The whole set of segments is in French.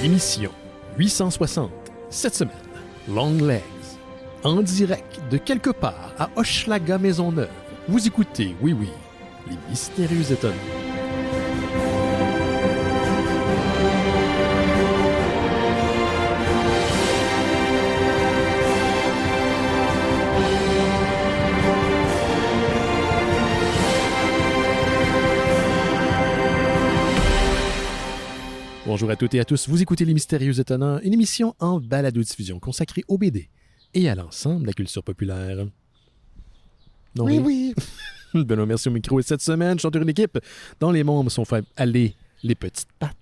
Émission 860. Cette semaine, Long Legs. En direct de quelque part à Hochelaga Maisonneuve. Vous écoutez, oui, les mystérieux étonnants. Bonjour à toutes et à tous, vous écoutez Les Mystérieux Étonnants, une émission en balado-diffusion consacrée au BD et à l'ensemble de la culture populaire. Non, oui. Benoît, merci au micro. Et cette semaine, chanteur une équipe dont les membres sont fait aller les petites pattes.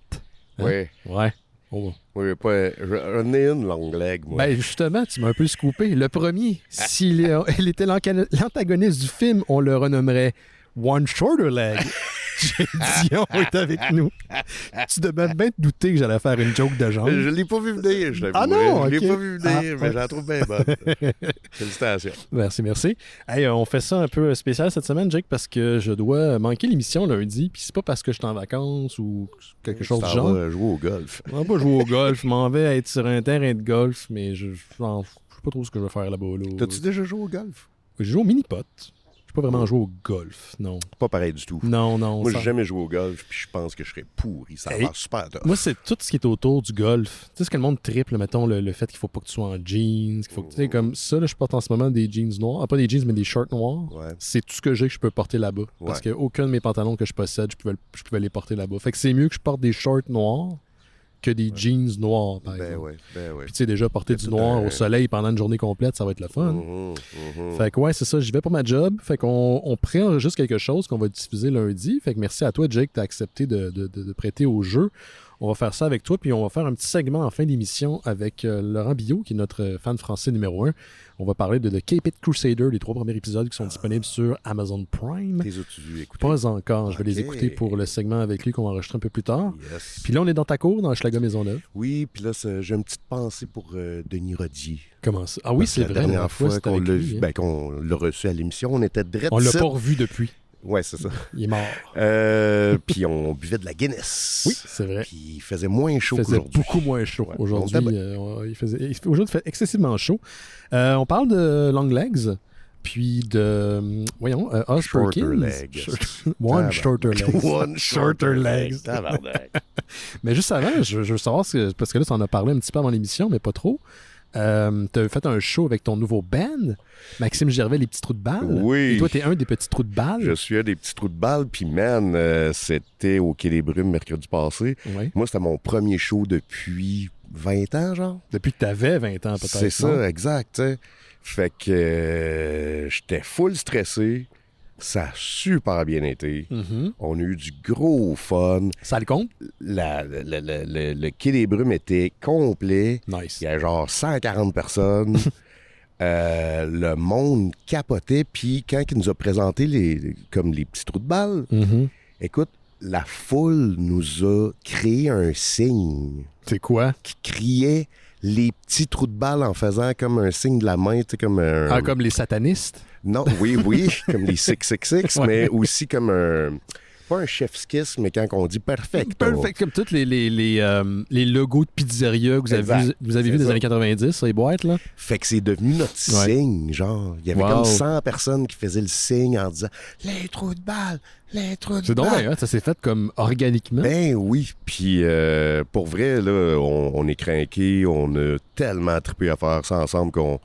Hein? Oui. Ouais. Oh. Oui, j'en ai une longue leg, moi. Ben justement, tu m'as un peu scoopé. Le premier, s'il était l'antagoniste du film, on le renommerait One Shorter Leg. Jay Dion est avec nous. Tu devais bien te douter que j'allais faire une joke de genre. Je l'ai pas vu venir, je l'avoue. Ah non, Je ok. l'ai pas vu venir, mais je la trouve bien bonne. Félicitations. Merci. Hey, on fait ça un peu spécial cette semaine, Jake, parce que je dois manquer l'émission lundi, puis c'est pas parce que je suis en vacances ou quelque chose du Tu genre. t'en vas jouer au golf. Je vais pas jouer au golf, je m'en vais être sur un terrain de golf, mais je sais pas trop ce que je vais faire là-bas. Là. T'as-tu déjà joué au golf? Je joue au mini-pot. Je peux pas vraiment jouer au golf, non. Pas pareil du tout. Non. Moi, ça- j'ai jamais joué au golf, puis je pense que je serais pourri. Ça a Hey, l'air super tough. Moi, c'est tout ce qui est autour du golf. Tu sais, ce que le monde triple, mettons, le fait qu'il faut pas que tu sois en jeans, qu'il faut que tu sais, comme ça, là, je porte en ce moment des jeans noirs. Ah, pas des jeans, mais des shorts noirs. Ouais. C'est tout ce que j'ai que je peux porter là-bas. Parce qu'aucun de mes pantalons que je possède, je pouvais les porter là-bas. Fait que c'est mieux que je porte des shorts noirs que des jeans noirs, par exemple. Ben ouais. Puis tu sais, déjà, porter du noir au soleil pendant une journée complète, ça va être le fun. Fait que ouais, c'est ça, j'y vais pour ma job. Fait qu'on préenregistre quelque chose qu'on va diffuser lundi. Fait que merci à toi, Jake, t'as accepté de prêter au jeu. On va faire ça avec toi, puis on va faire un petit segment en fin d'émission avec Laurent Billot, qui est notre fan français numéro 1. On va parler de The Caped Crusader, les 3 premiers épisodes qui sont disponibles sur Amazon Prime. Les as-tu écouté? Pas encore. Je vais les Ok. écouter pour le segment avec lui qu'on va enregistrer un peu plus tard. Yes. Puis là, on est dans ta cour, dans Hochelaga Maisonneuve. Oui, puis là, j'ai une petite pensée pour Denis Rodier. Comment ça? Ah oui, Parce c'est que vrai. La dernière fois c'était qu'on avec l'a lui, vu, hein. qu'on l'a reçu à l'émission, on était direct On l'a ici. pas revu depuis. Ouais, c'est ça. Il est mort. Puis on buvait de la Guinness. Oui, c'est vrai. Puis il faisait moins chaud Il faisait qu'aujourd'hui. beaucoup moins chaud. Ouais. Aujourd'hui, On était aujourd'hui, il fait excessivement chaud. On parle de Long Legs, puis de, Oz Shorter Perkins. legs. One Shorter Legs. One shorter legs. Tabarnak. Mais juste avant, je veux savoir, parce que là, tu en as parlé un petit peu avant l'émission, mais pas trop. Tu as fait un show avec ton nouveau band, Maxime Gervais, Les Petits Trous de Balles. Oui. Et toi, t'es un des petits trous de balles. Je suis un des petits trous de balles, puis man, c'était au Quai des Brumes mercredi passé. Oui. Moi, c'était mon premier show depuis 20 ans, genre. Depuis que t'avais 20 ans, peut-être. C'est ça, non? exact, tu sais. Fait que j'étais full stressé. Ça a super bien été. Mhm. On a eu du gros fun. Ça le compte? Le Quai des Brumes était complet. Nice. Il y a genre 140 personnes. Le monde capotait. Puis quand il nous a présenté comme les petits trous de balles, Mhm. écoute, la foule nous a créé un signe C'est quoi? qui criait les petits trous de balles en faisant comme un signe de la main, tu sais, comme un... Ah, comme les satanistes? Non, oui, comme les 666, Ouais. mais aussi comme un... Pas un chef's kiss, mais quand on dit perfect. Perfect, comme tous les logos de pizzeria que vous avez, Exact. vous avez C'est vu dans les ça. années 90, sur les boîtes, là. Fait que c'est devenu notre Ouais. signe, genre. Il y avait Wow. comme 100 personnes qui faisaient le signe en disant « Les trous de balles! Les trous de C'est donc, balles! hein, ça s'est fait comme organiquement. Ben oui, puis pour vrai, là, on est craqués, on a tellement trippé à faire ça ensemble qu'on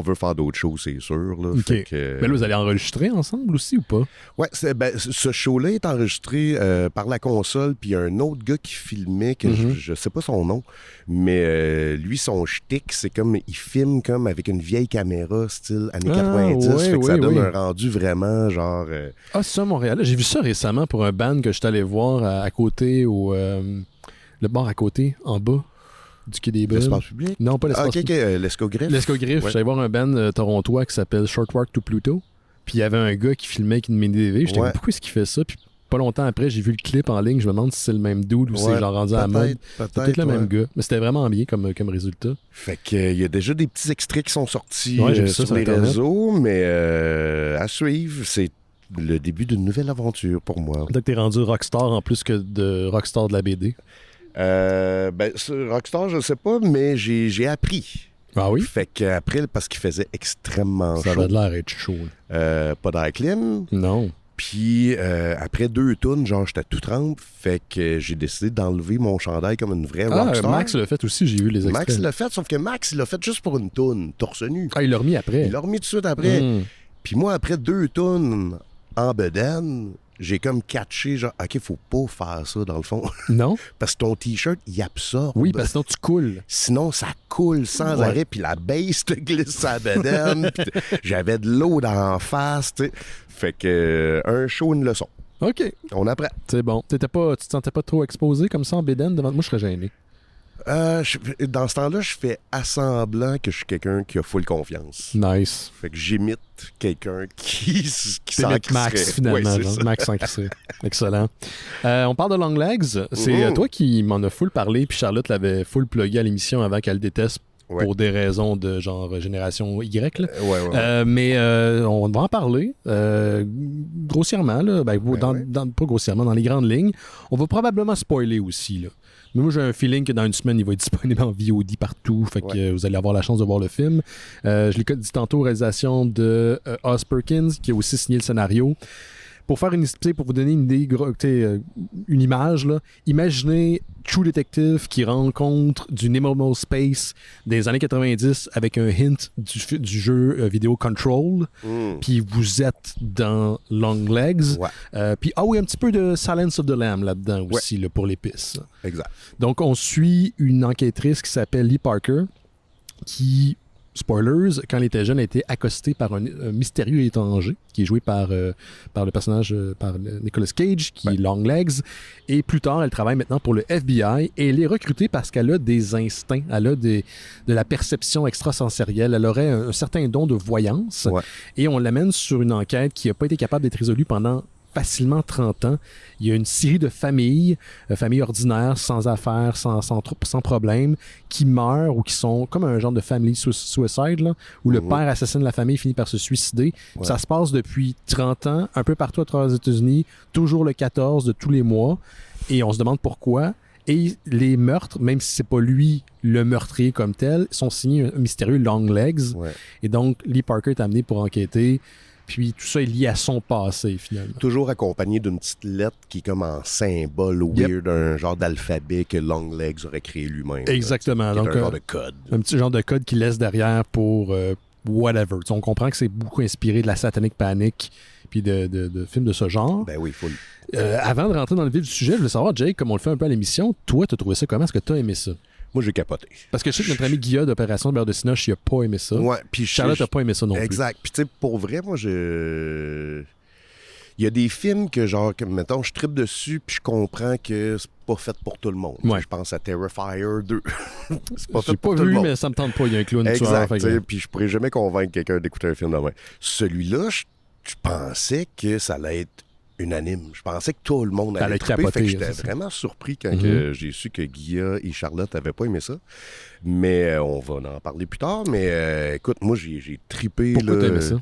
veut faire d'autres choses, c'est sûr. Là. OK. Fait que, Mais là, vous allez enregistrer ensemble aussi ou pas? ouais, ce show-là est enregistré par la console, puis il y a un autre gars qui filmait, que je sais pas son nom, mais lui, son shtick, c'est comme, il filme comme avec une vieille caméra, style années 90, ouais, fait que ça oui, donne oui. un rendu vraiment, genre... Ah, c'est ça, à Montréal. J'ai vu ça récemment pour un band que je suis allé voir à côté, le bar à côté, en bas du Quai des Brumes. l'espace public? Non, pas l'espace Ah, ok, public. l'escogriffe. L'escogriffe. Ouais. J'allais voir un band torontois qui s'appelle Short Walk to Pluto. Puis il y avait un gars qui filmait avec une mini-DV. J'étais Ouais. comme, pourquoi est-ce qu'il fait ça? Puis pas longtemps après, j'ai vu le clip en ligne. Je me demande si c'est le même dude ou si c'est genre rendu à la mode. C'est peut-être le même gars. Mais c'était vraiment bien comme résultat. Fait que il y a déjà des petits extraits qui sont sortis Ouais, j'ai vu ça sur sur les Internet. réseaux, mais à suivre, c'est le début d'une nouvelle aventure pour moi. Peut-être que t'es rendu rockstar en plus que de rockstar de la BD. Sur Rockstar, je sais pas, mais j'ai appris. Ah oui? Fait qu'après, parce qu'il faisait extrêmement chaud. Ça avait l'air d'être chaud. Pas d'air clim. Non. Puis après 2 tonnes, genre, j'étais tout trempe. Fait que j'ai décidé d'enlever mon chandail comme une vraie rockstar. Max l'a fait aussi, j'ai vu les extraits. Max l'a fait, sauf que Max, il l'a fait juste pour une toune, torse nu. Ah, il l'a remis après? Il l'a remis tout de suite après. Puis moi, après 2 tonnes en bedaine, j'ai comme catché, genre, OK, faut pas faire ça, dans le fond. Non? Parce que ton T-shirt, il absorbe. Oui, parce que sinon, tu coules. Sinon, ça coule sans arrêt, puis la base te glisse sa bedaine. J'avais de l'eau d'en face, tu sais. Fait que un show, une leçon. OK. On apprend. C'est bon. Tu te sentais pas trop exposé comme ça en bédaine devant moi? Je serais gêné. Dans ce temps-là, je fais assemblant que je suis quelqu'un qui a full confiance. Nice. Fait que j'imite quelqu'un qui s'en Max, finalement. Ouais, Max s'en crisserait. Excellent. On parle de Long Legs. C'est toi qui m'en as full parlé, puis Charlotte l'avait full plugué à l'émission avant qu'elle déteste pour des raisons de genre génération Y. Là. Mais on va en parler grossièrement, là, pas grossièrement, dans les grandes lignes. On va probablement spoiler aussi, là. Mais moi, j'ai un feeling que dans une semaine, il va être disponible en VOD partout. Fait que vous allez avoir la chance de voir le film. Je l'ai dit tantôt, réalisation de Oz Perkins, qui a aussi signé le scénario. Pour faire pour vous donner une idée, une image, là, imaginez True Detective qui rencontre du Liminal Space des années 90 avec un hint du jeu vidéo Control. Puis vous êtes dans Long Legs. Puis un petit peu de Silence of the Lamb là-dedans aussi, là, pour les pistes. Exact. Donc on suit une enquêtrice qui s'appelle Lee Parker qui... Spoilers, quand elle était jeune, elle a été accostée par un mystérieux étranger qui est joué par le personnage, par Nicolas Cage, qui est Long Legs. Et plus tard, elle travaille maintenant pour le FBI et elle est recrutée parce qu'elle a des instincts, elle a de la perception extrasensorielle, elle aurait un certain don de voyance. Et on l'amène sur une enquête qui n'a pas été capable d'être résolue pendant facilement 30 ans. Il y a une série de familles ordinaires, sans affaires, sans problème, qui meurent ou qui sont comme un genre de family suicide, là, où le père assassine la famille et finit par se suicider. Ça se passe depuis 30 ans, un peu partout à travers les États-Unis, toujours le 14 de tous les mois, et on se demande pourquoi. Et les meurtres, même si c'est pas lui le meurtrier comme tel, sont signés un mystérieux Long Legs. Et donc, Lee Parker est amené pour enquêter. Puis tout ça est lié à son passé, finalement. Toujours accompagné d'une petite lettre qui est comme en symbole weird, un genre d'alphabet que Long Legs aurait créé lui-même. Exactement. Là, donc, un genre de code. Un petit genre de code qu'il laisse derrière pour whatever. On comprend que c'est beaucoup inspiré de la Satanic Panic puis de films de ce genre. Ben oui, full. Avant de rentrer dans le vif du sujet, je voulais savoir, Jake, comme on le fait un peu à l'émission, toi, t'as trouvé ça comment? Est-ce que t'as aimé ça? Moi, j'ai capoté. Parce que je sais que notre ami Guilla d'Opération Beurre de Cinoche, il a pas aimé ça. Puis Charlotte n'a pas aimé ça non plus. Exact. Puis tu sais, pour vrai, moi, il y a des films que, genre, mettons, je trippe dessus, puis je comprends que c'est pas fait pour tout le monde. Je pense à Terrifier 2. C'est pas fait pour tout le monde. Mais ça me tente pas. Il y a un clown tueur. Puis je pourrais jamais convaincre quelqu'un d'écouter un film de même. Celui-là, je pensais que ça allait être unanime. Je pensais que tout le monde allait triper. Fait que j'étais vraiment surpris quand j'ai su que Guilla et Charlotte n'avaient pas aimé ça. Mais on va en parler plus tard. Mais écoute, moi, j'ai trippé. Pourquoi t'as aimé ça?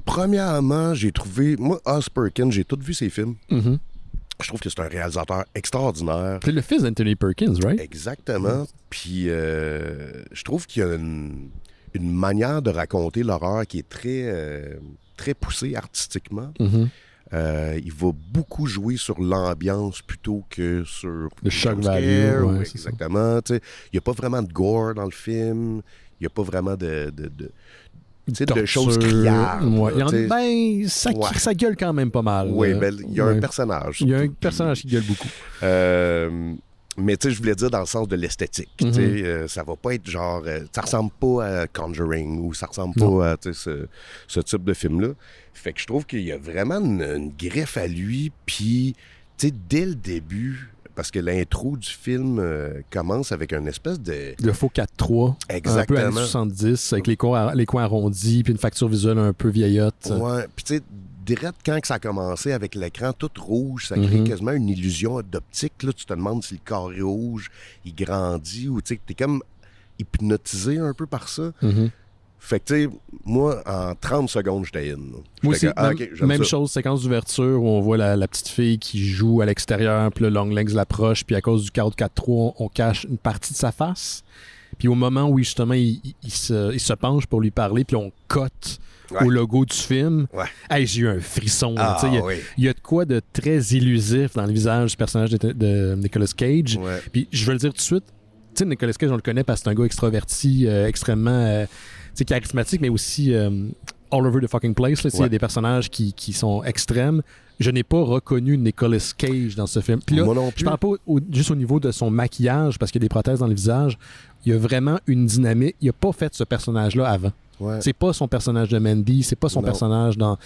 Premièrement, j'ai trouvé... Moi, Oz Perkins, j'ai tout vu ses films. Je trouve que c'est un réalisateur extraordinaire. C'est le fils d'Anthony Perkins, right? Exactement. Puis je trouve qu'il y a une manière de raconter l'horreur qui est très poussée artistiquement. Il va beaucoup jouer sur l'ambiance plutôt que sur le shock value. Exactement. Il n'y a pas vraiment de gore dans le film. Il n'y a pas vraiment de choses criardes. Ça gueule quand même pas mal. Oui, il y a un personnage. Il y a un personnage qui gueule beaucoup. Mais tu sais, je voulais dire dans le sens de l'esthétique. Ça va pas être genre... ça ressemble pas à Conjuring ou ça ressemble pas à ce type de film-là. Fait que je trouve qu'il y a vraiment une greffe à lui. Puis, tu sais, dès le début... Parce que l'intro du film commence avec une espèce de... Le faux 4-3. Exactement. Un peu années 70, avec les coins arrondis, puis une facture visuelle un peu vieillotte. Ouais, puis tu sais, direct quand que ça a commencé avec l'écran tout rouge, ça crée quasiment une illusion d'optique. Là, tu te demandes si le carré rouge, il grandit ou tu sais, t'es comme hypnotisé un peu par ça. Fait que, tu sais, moi, en 30 secondes, j'étais in. Moi aussi, même ça. chose, séquence d'ouverture où on voit la petite fille qui joue à l'extérieur, puis le Longlegs l'approche, puis à cause du 4-4-3, on cache une partie de sa face. Puis au moment où justement il se penche pour lui parler, puis on cote au logo du film, hey, j'ai eu un frisson. Il y a de quoi de très illusif dans le visage du personnage de Nicolas Cage. Ouais. Puis je veux le dire tout de suite, tu sais, Nicolas Cage, on le connaît parce que c'est un gars extraverti, extrêmement charismatique, mais aussi all over the fucking place. Il y a des personnages qui sont extrêmes. Je n'ai pas reconnu Nicolas Cage dans ce film. Puis là, je parle pas juste au niveau de son maquillage, parce qu'il y a des prothèses dans le visage. Il y a vraiment une dynamique. Il n'a pas fait ce personnage-là avant. Ouais. C'est pas son personnage de Mandy, c'est pas son personnage dans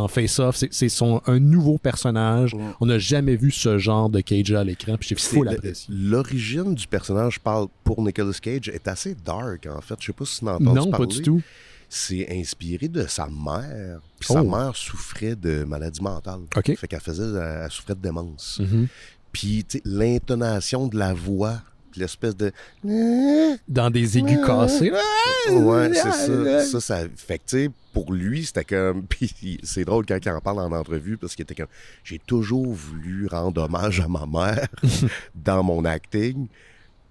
Face-Off, c'est un nouveau personnage. On n'a jamais vu ce genre de Cage-là à l'écran, puis j'ai fou l'apprécier. L'origine du personnage, je parle pour Nicolas Cage, est assez dark, en fait. Je sais pas si tu n'entends parler. Non, pas du tout. C'est inspiré de sa mère. Puis sa mère souffrait de maladie mentale. Okay. Fait qu'elle souffrait de démence. Mm-hmm. Puis, tu sais, l'intonation de la voix, l'espèce de... Dans des aigus cassés. Ouais, c'est ça. Fait que, tu sais, pour lui, c'était comme... Puis c'est drôle quand il en parle en entrevue, parce qu'il était comme... J'ai toujours voulu rendre hommage à ma mère dans mon acting,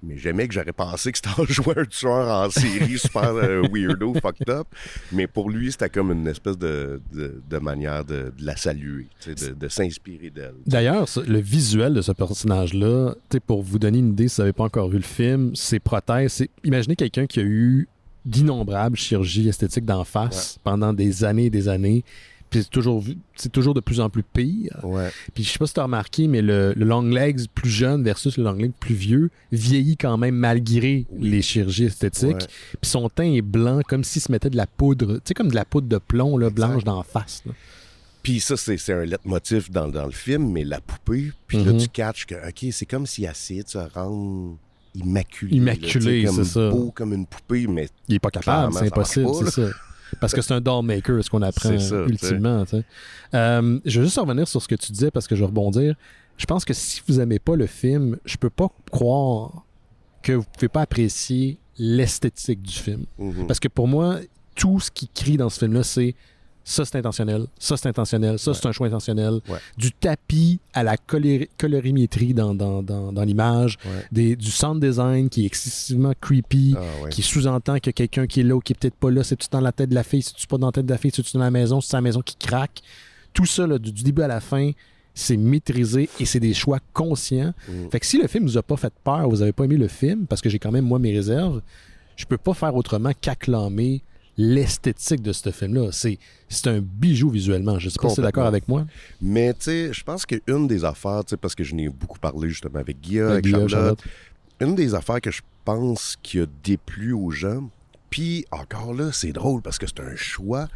mais j'aimais que j'aurais pensé que c'était en jouant un tueur en série super weirdo, fucked up. Mais pour lui, c'était comme une espèce de manière de la saluer, de s'inspirer d'elle. D'ailleurs, le visuel de ce personnage-là, pour vous donner une idée, si vous n'avez pas encore vu le film, ses prothèses, imaginez quelqu'un qui a eu d'innombrables chirurgies esthétiques d'en face pendant des années et des années. Puis c'est toujours de plus en plus pire. Ouais. Puis je sais pas si tu as remarqué, mais le Longlegs plus jeune versus le Longlegs plus vieux vieillit quand même malgré les chirurgies esthétiques. Ouais. Puis son teint est blanc comme s'il se mettait de la poudre, tu sais, comme de la poudre de plomb là, blanche d'en face. Là. Puis ça, c'est un leitmotiv dans le film, mais la poupée, puis là, tu catches que, OK, c'est comme s'il essayait de se rendre immaculé. Immaculé, c'est ça. Beau comme une poupée, mais... Il est pas capable, c'est impossible, c'est ça. Parce que c'est un doll maker, ce qu'on apprend ultimement. Je veux juste revenir sur ce que tu disais, parce que je vais rebondir. Je pense que si vous n'aimez pas le film, je peux pas croire que vous pouvez pas apprécier l'esthétique du film. Mm-hmm. Parce que pour moi, tout ce qui crie dans ce film-là, c'est ça c'est intentionnel, ça c'est intentionnel, ça c'est un choix intentionnel. Ouais. Du tapis à la colorimétrie dans l'image, du sound design qui est excessivement creepy, qui sous-entend que quelqu'un qui est là ou qui est peut-être pas là, c'est-tu dans la tête de la fille, c'est-tu pas dans la tête de la fille, c'est-tu dans la maison, c'est la maison qui craque. Tout ça, là, du début à la fin, c'est maîtrisé et c'est des choix conscients. Fait que si le film vous a pas fait peur, vous avez pas aimé le film, parce que j'ai quand même, moi, mes réserves, je peux pas faire autrement qu'acclamer l'esthétique de ce film-là. C'est un bijou visuellement. Je sais pas si tu es d'accord avec moi. Mais tu sais, je pense qu'une des affaires, parce que je n'ai beaucoup parlé justement avec Guilla, avec Charlotte, une des affaires que je pense qui a déplu aux gens, puis encore là, c'est drôle parce que c'est un choix.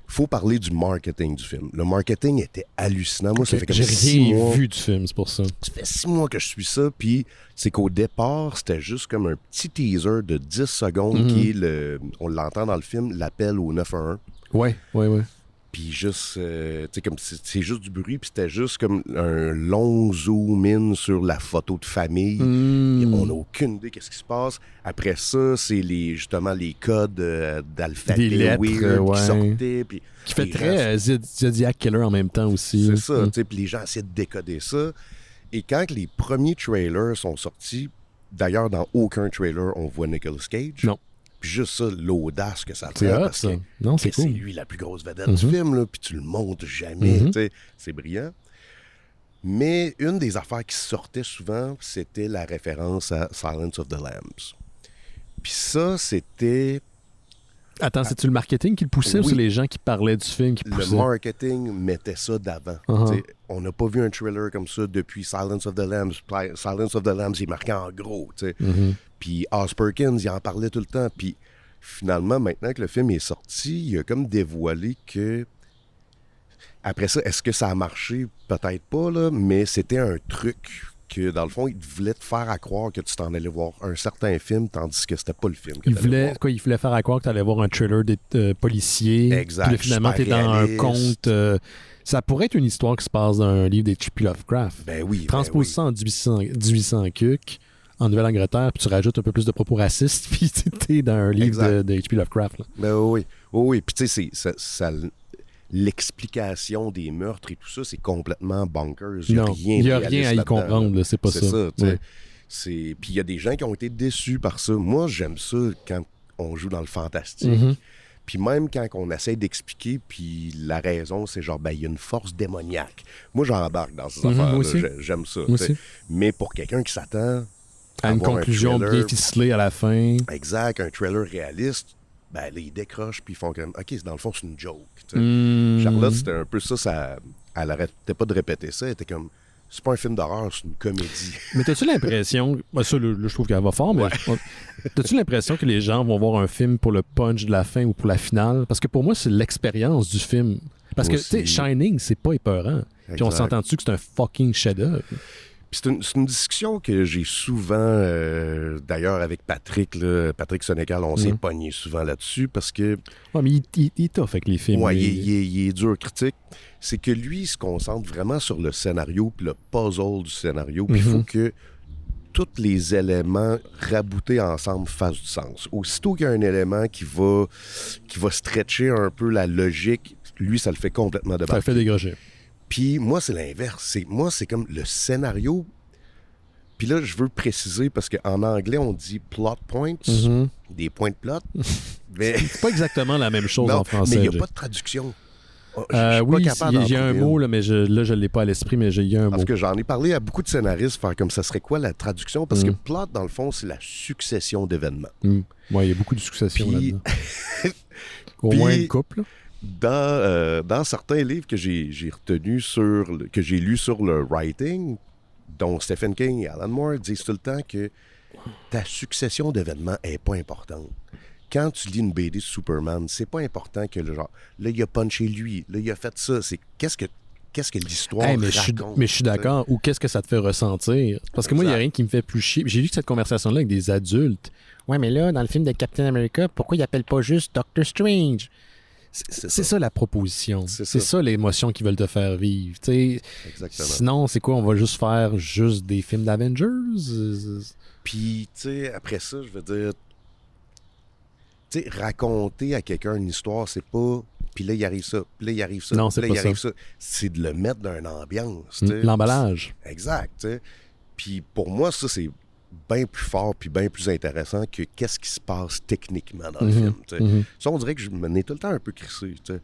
Faut parler du marketing du film. Le marketing était hallucinant. Moi, ça fait comme 6 mois. J'ai rien vu du film, c'est pour ça. Ça fait 6 mois que je suis ça, puis c'est qu'au départ, c'était juste comme un petit teaser de 10 secondes qui est, on l'entend dans le film, l'appel au 911. Ouais. Puis juste, tu sais, comme c'est juste du bruit, puis c'était juste comme un long zoom-in sur la photo de famille. On n'a aucune idée qu'est-ce qui se passe. Après ça, c'est justement les codes d'alphabet weird qui sortaient. Puis qui fait très Zodiac Killer en même temps aussi. C'est ça, tu sais, puis les gens essaient de décoder ça. Et quand les premiers trailers sont sortis, d'ailleurs, dans aucun trailer, on voit Nicolas Cage. Non. Juste ça, l'audace que ça fait. Parce que non, c'est cool. C'est lui la plus grosse vedette du film, là, puis tu le montres jamais. C'est brillant. Mais une des affaires qui sortait souvent, c'était la référence à Silence of the Lambs. Puis ça, c'était... Attends, c'est-tu le marketing qui le poussait ou c'est les gens qui parlaient du film qui poussaient? Le marketing mettait ça d'avant. On n'a pas vu un thriller comme ça depuis Silence of the Lambs. Silence of the Lambs est marqué en gros. Puis Oz Perkins, il en parlait tout le temps. Puis finalement, maintenant que le film est sorti, il a comme dévoilé que... Après ça, est-ce que ça a marché? Peut-être pas, là, mais c'était un truc que, dans le fond, il voulait te faire à croire que tu t'en allais voir un certain film, tandis que c'était pas le film que il voulait faire à croire que tu allais voir un thriller de policier. Exact. Puis finalement, tu es dans un conte... ça pourrait être une histoire qui se passe dans un livre d'H.P. Lovecraft. Ben oui. Transpose ça en 1800 cuc. Mm-hmm. en Nouvelle-Angleterre, puis tu rajoutes un peu plus de propos racistes, puis t'es dans un livre de H.P. Lovecraft. Là. Ben oui. Oui. Puis tu sais, l'explication des meurtres et tout ça, c'est complètement bonkers. Il n'y a rien à y comprendre, là, c'est pas ça. C'est ça, tu sais. Ouais. Puis il y a des gens qui ont été déçus par ça. Moi, j'aime ça quand on joue dans le fantastique. Mm-hmm. Puis même quand on essaie d'expliquer, puis la raison, c'est genre, ben, il y a une force démoniaque. Moi, j'embarque dans ces affaires-là. J'aime ça. Mais pour quelqu'un qui s'attend à une conclusion bien ficelée à la fin. Exact, un trailer réaliste, ben là, ils décrochent, puis ils font comme, OK, dans le fond, c'est une joke. Charlotte, c'était un peu ça, elle arrêtait pas de répéter ça. Elle était comme, c'est pas un film d'horreur, c'est une comédie. Mais t'as-tu l'impression, ça, là, je trouve qu'elle va fort, mais t'as-tu l'impression que les gens vont voir un film pour le punch de la fin ou pour la finale? Parce que pour moi, c'est l'expérience du film. Parce que, tu sais, Shining, c'est pas épeurant. Puis on s'entend-tu que c'est un fucking chef-d'œuvre? C'est une discussion que j'ai souvent, d'ailleurs, avec Patrick, là, Patrick Sénécal, on s'est pogné souvent là-dessus parce que... Ouais, mais il est tough avec les films. Ouais, il est dur critique. C'est que lui, il se concentre vraiment sur le scénario puis le puzzle du scénario. Puis il faut que tous les éléments raboutés ensemble fassent du sens. Aussitôt qu'il y a un élément qui va stretcher un peu la logique, lui, ça le fait complètement débarquer. Ça le fait dégager. Puis moi, c'est l'inverse. Moi, c'est comme le scénario. Puis là, je veux préciser parce qu'en anglais, on dit plot points, des points de plot. Mais... C'est pas exactement la même chose en français. Mais il n'y a pas de traduction. Oui, il y a un mot, là, mais je ne l'ai pas à l'esprit, mais il y a un mot. Parce que j'en ai parlé à beaucoup de scénaristes, faire comme ça serait quoi la traduction? Parce que plot, dans le fond, c'est la succession d'événements. Oui, il y a beaucoup de successions là-dedans. Au moins une couple. Dans certains livres que j'ai retenus que j'ai lus sur le writing, dont Stephen King et Alan Moore disent tout le temps que ta succession d'événements n'est pas importante. Quand tu lis une BD de Superman, c'est pas important que le genre, là, il a punché lui, là, il a fait ça. C'est qu'est-ce que l'histoire raconte. Mais je suis d'accord. Ou qu'est-ce que ça te fait ressentir? Parce que moi, il n'y a rien qui me fait plus chier. J'ai lu cette conversation-là avec des adultes. Ouais, mais là, dans le film de Captain America, pourquoi il appelle pas juste Doctor Strange? C'est ça la proposition. C'est ça l'émotion qu'ils veulent te faire vivre. T'sais. Exactement. Sinon, c'est quoi? On va juste faire juste des films d'Avengers? Puis, tu sais, après ça, je veux dire, tu sais, raconter à quelqu'un une histoire, c'est pas... Puis là, il arrive ça, puis là, il arrive ça, non, puis là, il arrive ça. C'est de le mettre dans une ambiance. L'emballage. Exact. T'sais. Puis pour moi, ça, c'est bien plus fort puis bien plus intéressant que qu'est-ce qui se passe techniquement dans le film. Ça, on dirait que je me tout le temps un peu crissé. T'sais.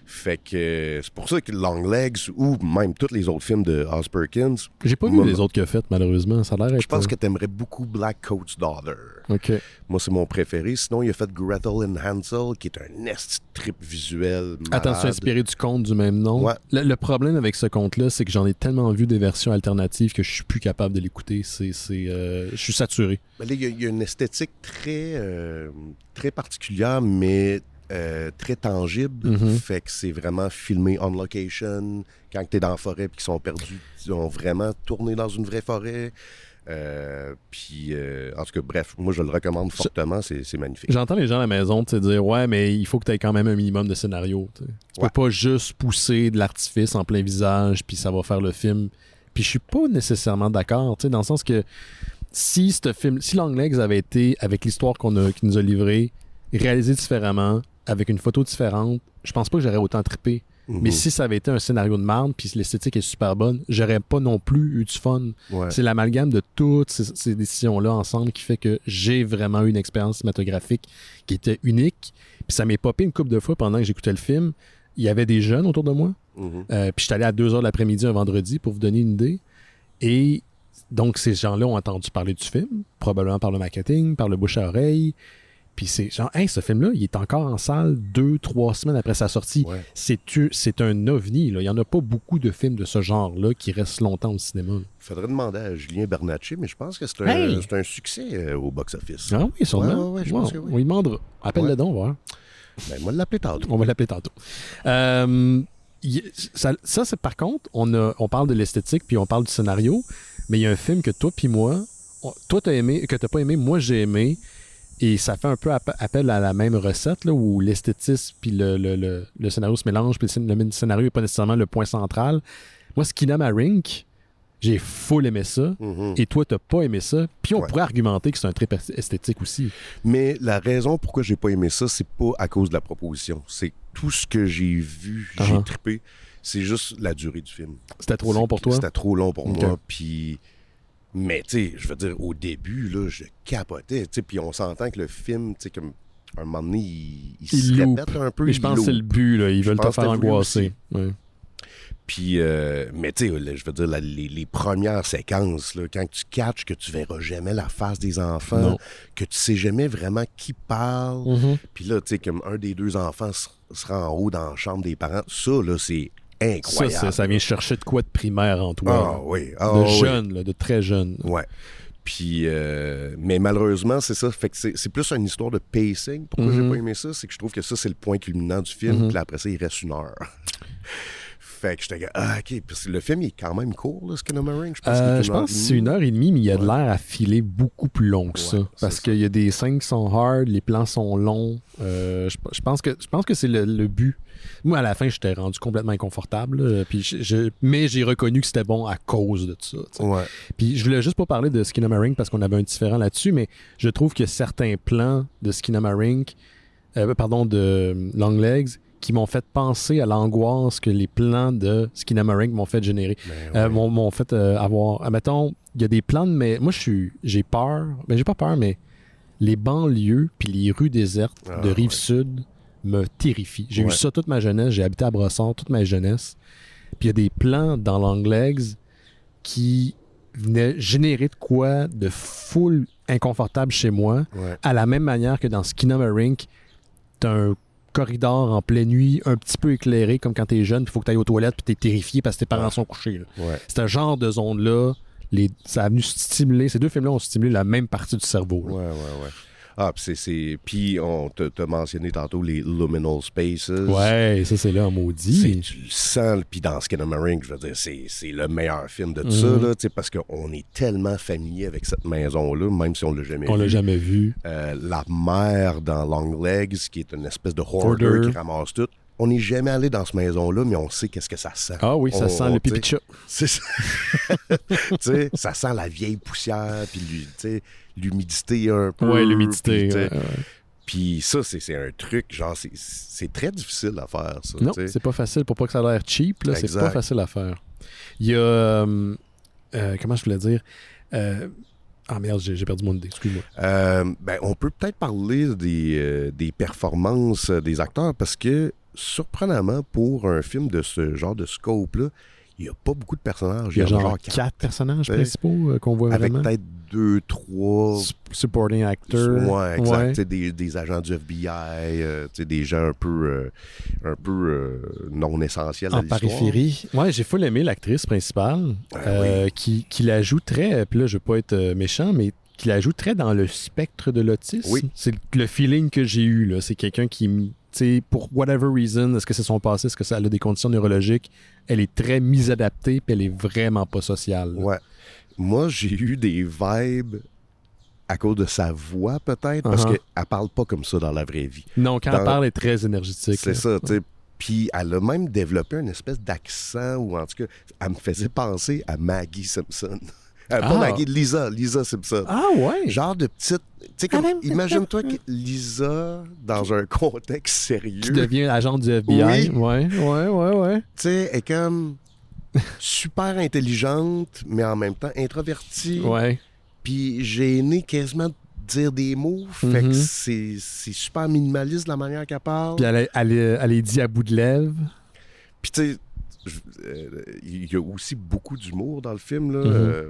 Fait que c'est pour ça que Longlegs ou même tous les autres films de Oz Perkins... J'ai pas vu les autres qu'il a fait, malheureusement. Ça a l'air Je pense que t'aimerais beaucoup Black Coat's Daughter. OK. Moi, c'est mon préféré. Sinon, il a fait Gretel and Hansel, qui est un esti trip visuel malade. Attention, inspiré du conte du même nom. Ouais. Le problème avec ce conte-là, c'est que j'en ai tellement vu des versions alternatives que je suis plus capable de l'écouter. Je suis saturé. Mais là, il y a une esthétique très particulière, mais très tangible. Fait que c'est vraiment filmé on location. Quand tu es dans la forêt et qu'ils sont perdus, ils ont vraiment tourné dans une vraie forêt. Puis, en tout cas, bref, moi, je le recommande fortement. C'est magnifique. J'entends les gens à la maison te dire « Ouais, mais il faut que tu aies quand même un minimum de scénario. » Tu peux pas juste pousser de l'artifice en plein visage puis ça va faire le film. Puis je suis pas nécessairement d'accord, dans le sens que si Longlegs avait été, avec l'histoire qu'il nous a livrée, réalisé différemment, avec une photo différente, je pense pas que j'aurais autant trippé. Mais si ça avait été un scénario de merde, puis l'esthétique est super bonne, j'aurais pas non plus eu du fun. Ouais. C'est l'amalgame de toutes ces décisions-là ensemble qui fait que j'ai vraiment eu une expérience cinématographique qui était unique. Puis ça m'est popé une couple de fois pendant que j'écoutais le film. Il y avait des jeunes autour de moi. Puis j'étais allé à 2h de l'après-midi un vendredi pour vous donner une idée. Et donc ces gens-là ont entendu parler du film, probablement par le marketing, par le bouche à oreille. Puis c'est genre, hey, ce film-là, il est encore en salle 2-3 semaines après sa sortie. Ouais. C'est un ovni. Là. Il n'y en a pas beaucoup de films de ce genre-là qui restent longtemps au cinéma. Il faudrait demander à Julien Bernatchez, mais je pense que c'est un succès au box-office. Ah oui, sûrement. Ouais, je pense que oui. On lui demandera. Appelle-le donc, voir. Ben, on va l'appeler tantôt. On va l'appeler tantôt. Ça, c'est par contre, on parle de l'esthétique puis on parle du scénario, mais il y a un film que toi puis moi, toi t'as aimé, que t'as pas aimé, moi j'ai aimé. Et ça fait un peu appel à la même recette, là, où l'esthétisme puis le scénario se mélangent, puis le scénario n'est pas nécessairement le point central. Moi, Skinamarink, J'ai full aimé ça, et toi, t'as pas aimé ça. Puis on pourrait argumenter que c'est un trip esthétique aussi. Mais la raison pourquoi j'ai pas aimé ça, c'est pas à cause de la proposition. C'est tout ce que j'ai vu, j'ai trippé. C'est juste la durée du film. C'était trop long pour toi? C'était trop long pour moi. Puis... Mais, tu sais, je veux dire, au début, là, je capotais. Puis on s'entend que le film, tu sais, comme... un moment donné, il se répète un peu. Mais je pense que c'est le but, là. Ils veulent te faire angoisser. Ouais. Puis, mais tu sais, je veux dire, les premières séquences, là, quand tu catches que tu verras jamais la face des enfants, que tu sais jamais vraiment qui parle, puis là, tu sais, comme un des deux enfants sera en haut dans la chambre des parents, ça, là, c'est incroyable. Ça vient chercher de quoi de primaire en toi. Ah oui. De jeune, là, de très jeune. Ouais. Puis, mais malheureusement, c'est ça. Fait que c'est plus une histoire de pacing. Pourquoi j'ai pas aimé ça? C'est que je trouve que ça, c'est le point culminant du film. Puis après ça, il reste 1 heure. Fait que j'étais OK. Puis le film, il est quand même court, là, Skinamarink. Je pense que c'est 1h30, mais il y a de l'air à filer beaucoup plus long que ça. Parce qu'il y a des scènes qui sont hard, les plans sont longs. Je pense que c'est le but. Moi, à la fin, j'étais rendu complètement inconfortable. Mais j'ai reconnu que c'était bon à cause de ça. Ouais. Puis je voulais juste pas parler de Skinamarink parce qu'on avait un différent là-dessus, mais je trouve que certains plans de Skinamarink, de Longlegs, qui m'ont fait penser à l'angoisse que les plans de Skinamarink m'ont fait générer. M'ont fait avoir... Admettons, il y a des plans mais moi, j'ai peur. Mais j'ai pas peur, mais les banlieues puis les rues désertes de Rive-Sud me terrifient. J'ai eu ça toute ma jeunesse. J'ai habité à Brossard toute ma jeunesse. Puis il y a des plans dans Longlegs qui venaient générer de quoi de full inconfortable chez moi. À la même manière que dans Skinamarink, t'as un corridor en pleine nuit, un petit peu éclairé, comme quand t'es jeune, il faut que t'ailles aux toilettes puis t'es terrifié parce que tes parents sont couchés. C'est un genre de zone-là. Ça a venu stimuler, ces deux films-là ont stimulé la même partie du cerveau. Ouais. Ah, puis on t'a mentionné tantôt les liminal spaces. Ouais, ça c'est là en maudit. Tu le sens, puis dans Skinamarink, je veux dire, c'est le meilleur film de tout ça, là, parce qu'on est tellement familier avec cette maison-là, même si on l'a jamais vu. On l'a jamais vu. La mère dans Longlegs, qui est une espèce de hoarder qui ramasse tout. On n'est jamais allé dans cette maison-là, mais on sait qu'est-ce que ça sent. Ah oui, ça sent le pipi de chat. C'est ça. Tu sais, ça sent la vieille poussière, puis l'humidité un peu. Oui, l'humidité. Puis ça, c'est un truc, genre, c'est très difficile à faire, ça. Non, c'est pas facile. Pour pas que ça a l'air cheap, là, c'est pas facile à faire. Il y a... comment je voulais dire? Ah merde, j'ai perdu mon idée, excuse-moi. On peut peut-être parler des performances des acteurs, parce que, surprenamment, pour un film de ce genre de scope-là, il n'y a pas beaucoup de personnages. Il y a genre 4 personnages principaux qu'on voit avec vraiment. Avec peut-être 2, 3... Supporting actors. Ouais, exact. Des agents du FBI, des gens un peu non essentiels à l'histoire. En périphérie. Ouais, j'ai full aimé l'actrice principale qui la joue très... Puis là, je veux pas être méchant, mais qui la joue très dans le spectre de l'autisme. Oui. C'est le feeling que j'ai eu, là. C'est quelqu'un qui... T'sais, pour whatever reason, est-ce que c'est son passé, est-ce que ça a des conditions neurologiques, elle est très misadaptée puis elle est vraiment pas sociale. Là. Ouais. Moi, j'ai eu des vibes à cause de sa voix, peut-être, parce qu'elle parle pas comme ça dans la vraie vie. Non, quand elle parle, elle est très énergétique. C'est ça, tu sais. Puis elle a même développé une espèce d'accent, ou en tout cas, elle me faisait penser à Maggie Simpson. Pas Maggie, Lisa Simpson. Ah ouais? Genre de petite... Imagine-toi que Lisa, dans un contexte sérieux... Qui devient agent du FBI. Oui. Ouais. Tu sais, elle est comme super intelligente, mais en même temps introvertie. Ouais. Puis gênée quasiment de dire des mots. Fait que c'est super minimaliste la manière qu'elle parle. Puis elle est dit à bout de lèvres. Puis tu sais, il y a aussi beaucoup d'humour dans le film, là.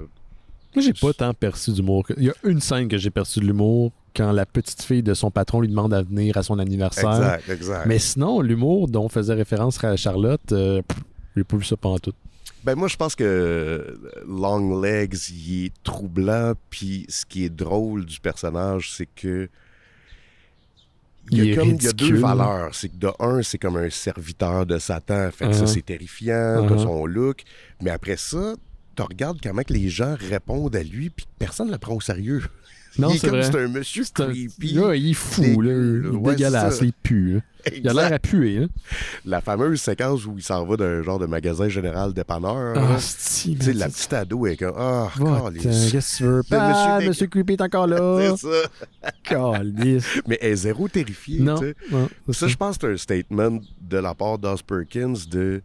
Moi, j'ai pas tant perçu d'humour. Il y a une scène que j'ai perçu de l'humour quand la petite fille de son patron lui demande à venir à son anniversaire. Exact. Mais sinon, l'humour dont faisait référence à Charlotte, j'ai pas vu ça pantoute. Ben moi, je pense que Longlegs, il est troublant, puis ce qui est drôle du personnage, c'est que il y a deux valeurs. C'est que de un, c'est comme un serviteur de Satan. Fait que ça, c'est terrifiant, de son look. Mais après ça, tu regardes comment que les gens répondent à lui, puis personne ne le prend au sérieux. Non, il est c'est comme vrai. c'est un monsieur creepy. Là, il est fou, là. Il est dégueulasse, il pue. Là. Il a l'air à puer. Hein? La fameuse séquence où il s'en va d'un genre de magasin général dépanneur. Ah, tu sais, la petite ado est comme qu'est-ce que tu veux? Monsieur Creepy est encore là. C'est ça. Calice. Mais elle est zéro terrifiée. Non. Ça, je pense que c'est un statement de la part d'Oz Perkins de